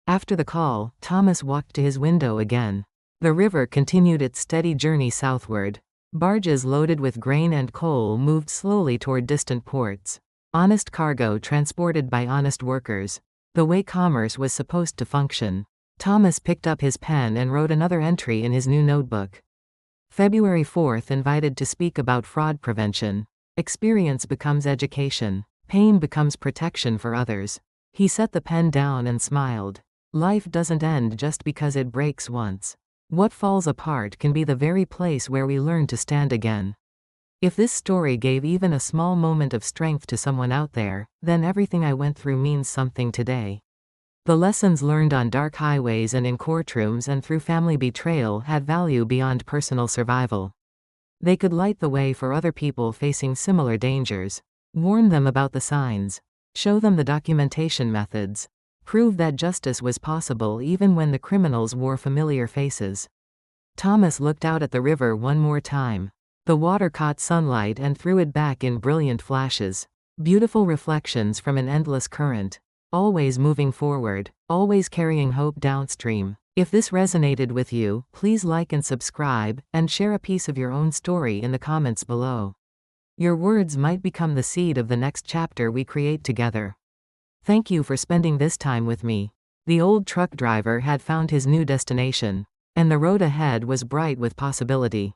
After the call, Thomas walked to his window again. The river continued its steady journey southward. Barges loaded with grain and coal moved slowly toward distant ports. Honest cargo transported by honest workers. The way commerce was supposed to function. Thomas picked up his pen and wrote another entry in his new notebook. February 4th, invited to speak about fraud prevention. Experience becomes education. Pain becomes protection for others. He set the pen down and smiled. Life doesn't end just because it breaks once. What falls apart can be the very place where we learn to stand again. If this story gave even a small moment of strength to someone out there, then everything I went through means something today. The lessons learned on dark highways and in courtrooms and through family betrayal had value beyond personal survival. They could light the way for other people facing similar dangers. Warn them about the signs. Show them the documentation methods. Prove that justice was possible even when the criminals wore familiar faces. Thomas looked out at the river one more time. The water caught sunlight and threw it back in brilliant flashes. Beautiful reflections from an endless current. Always moving forward, always carrying hope downstream. If this resonated with you, please like and subscribe, and share a piece of your own story in the comments below. Your words might become the seed of the next chapter we create together. Thank you for spending this time with me. The old truck driver had found his new destination. And the road ahead was bright with possibility.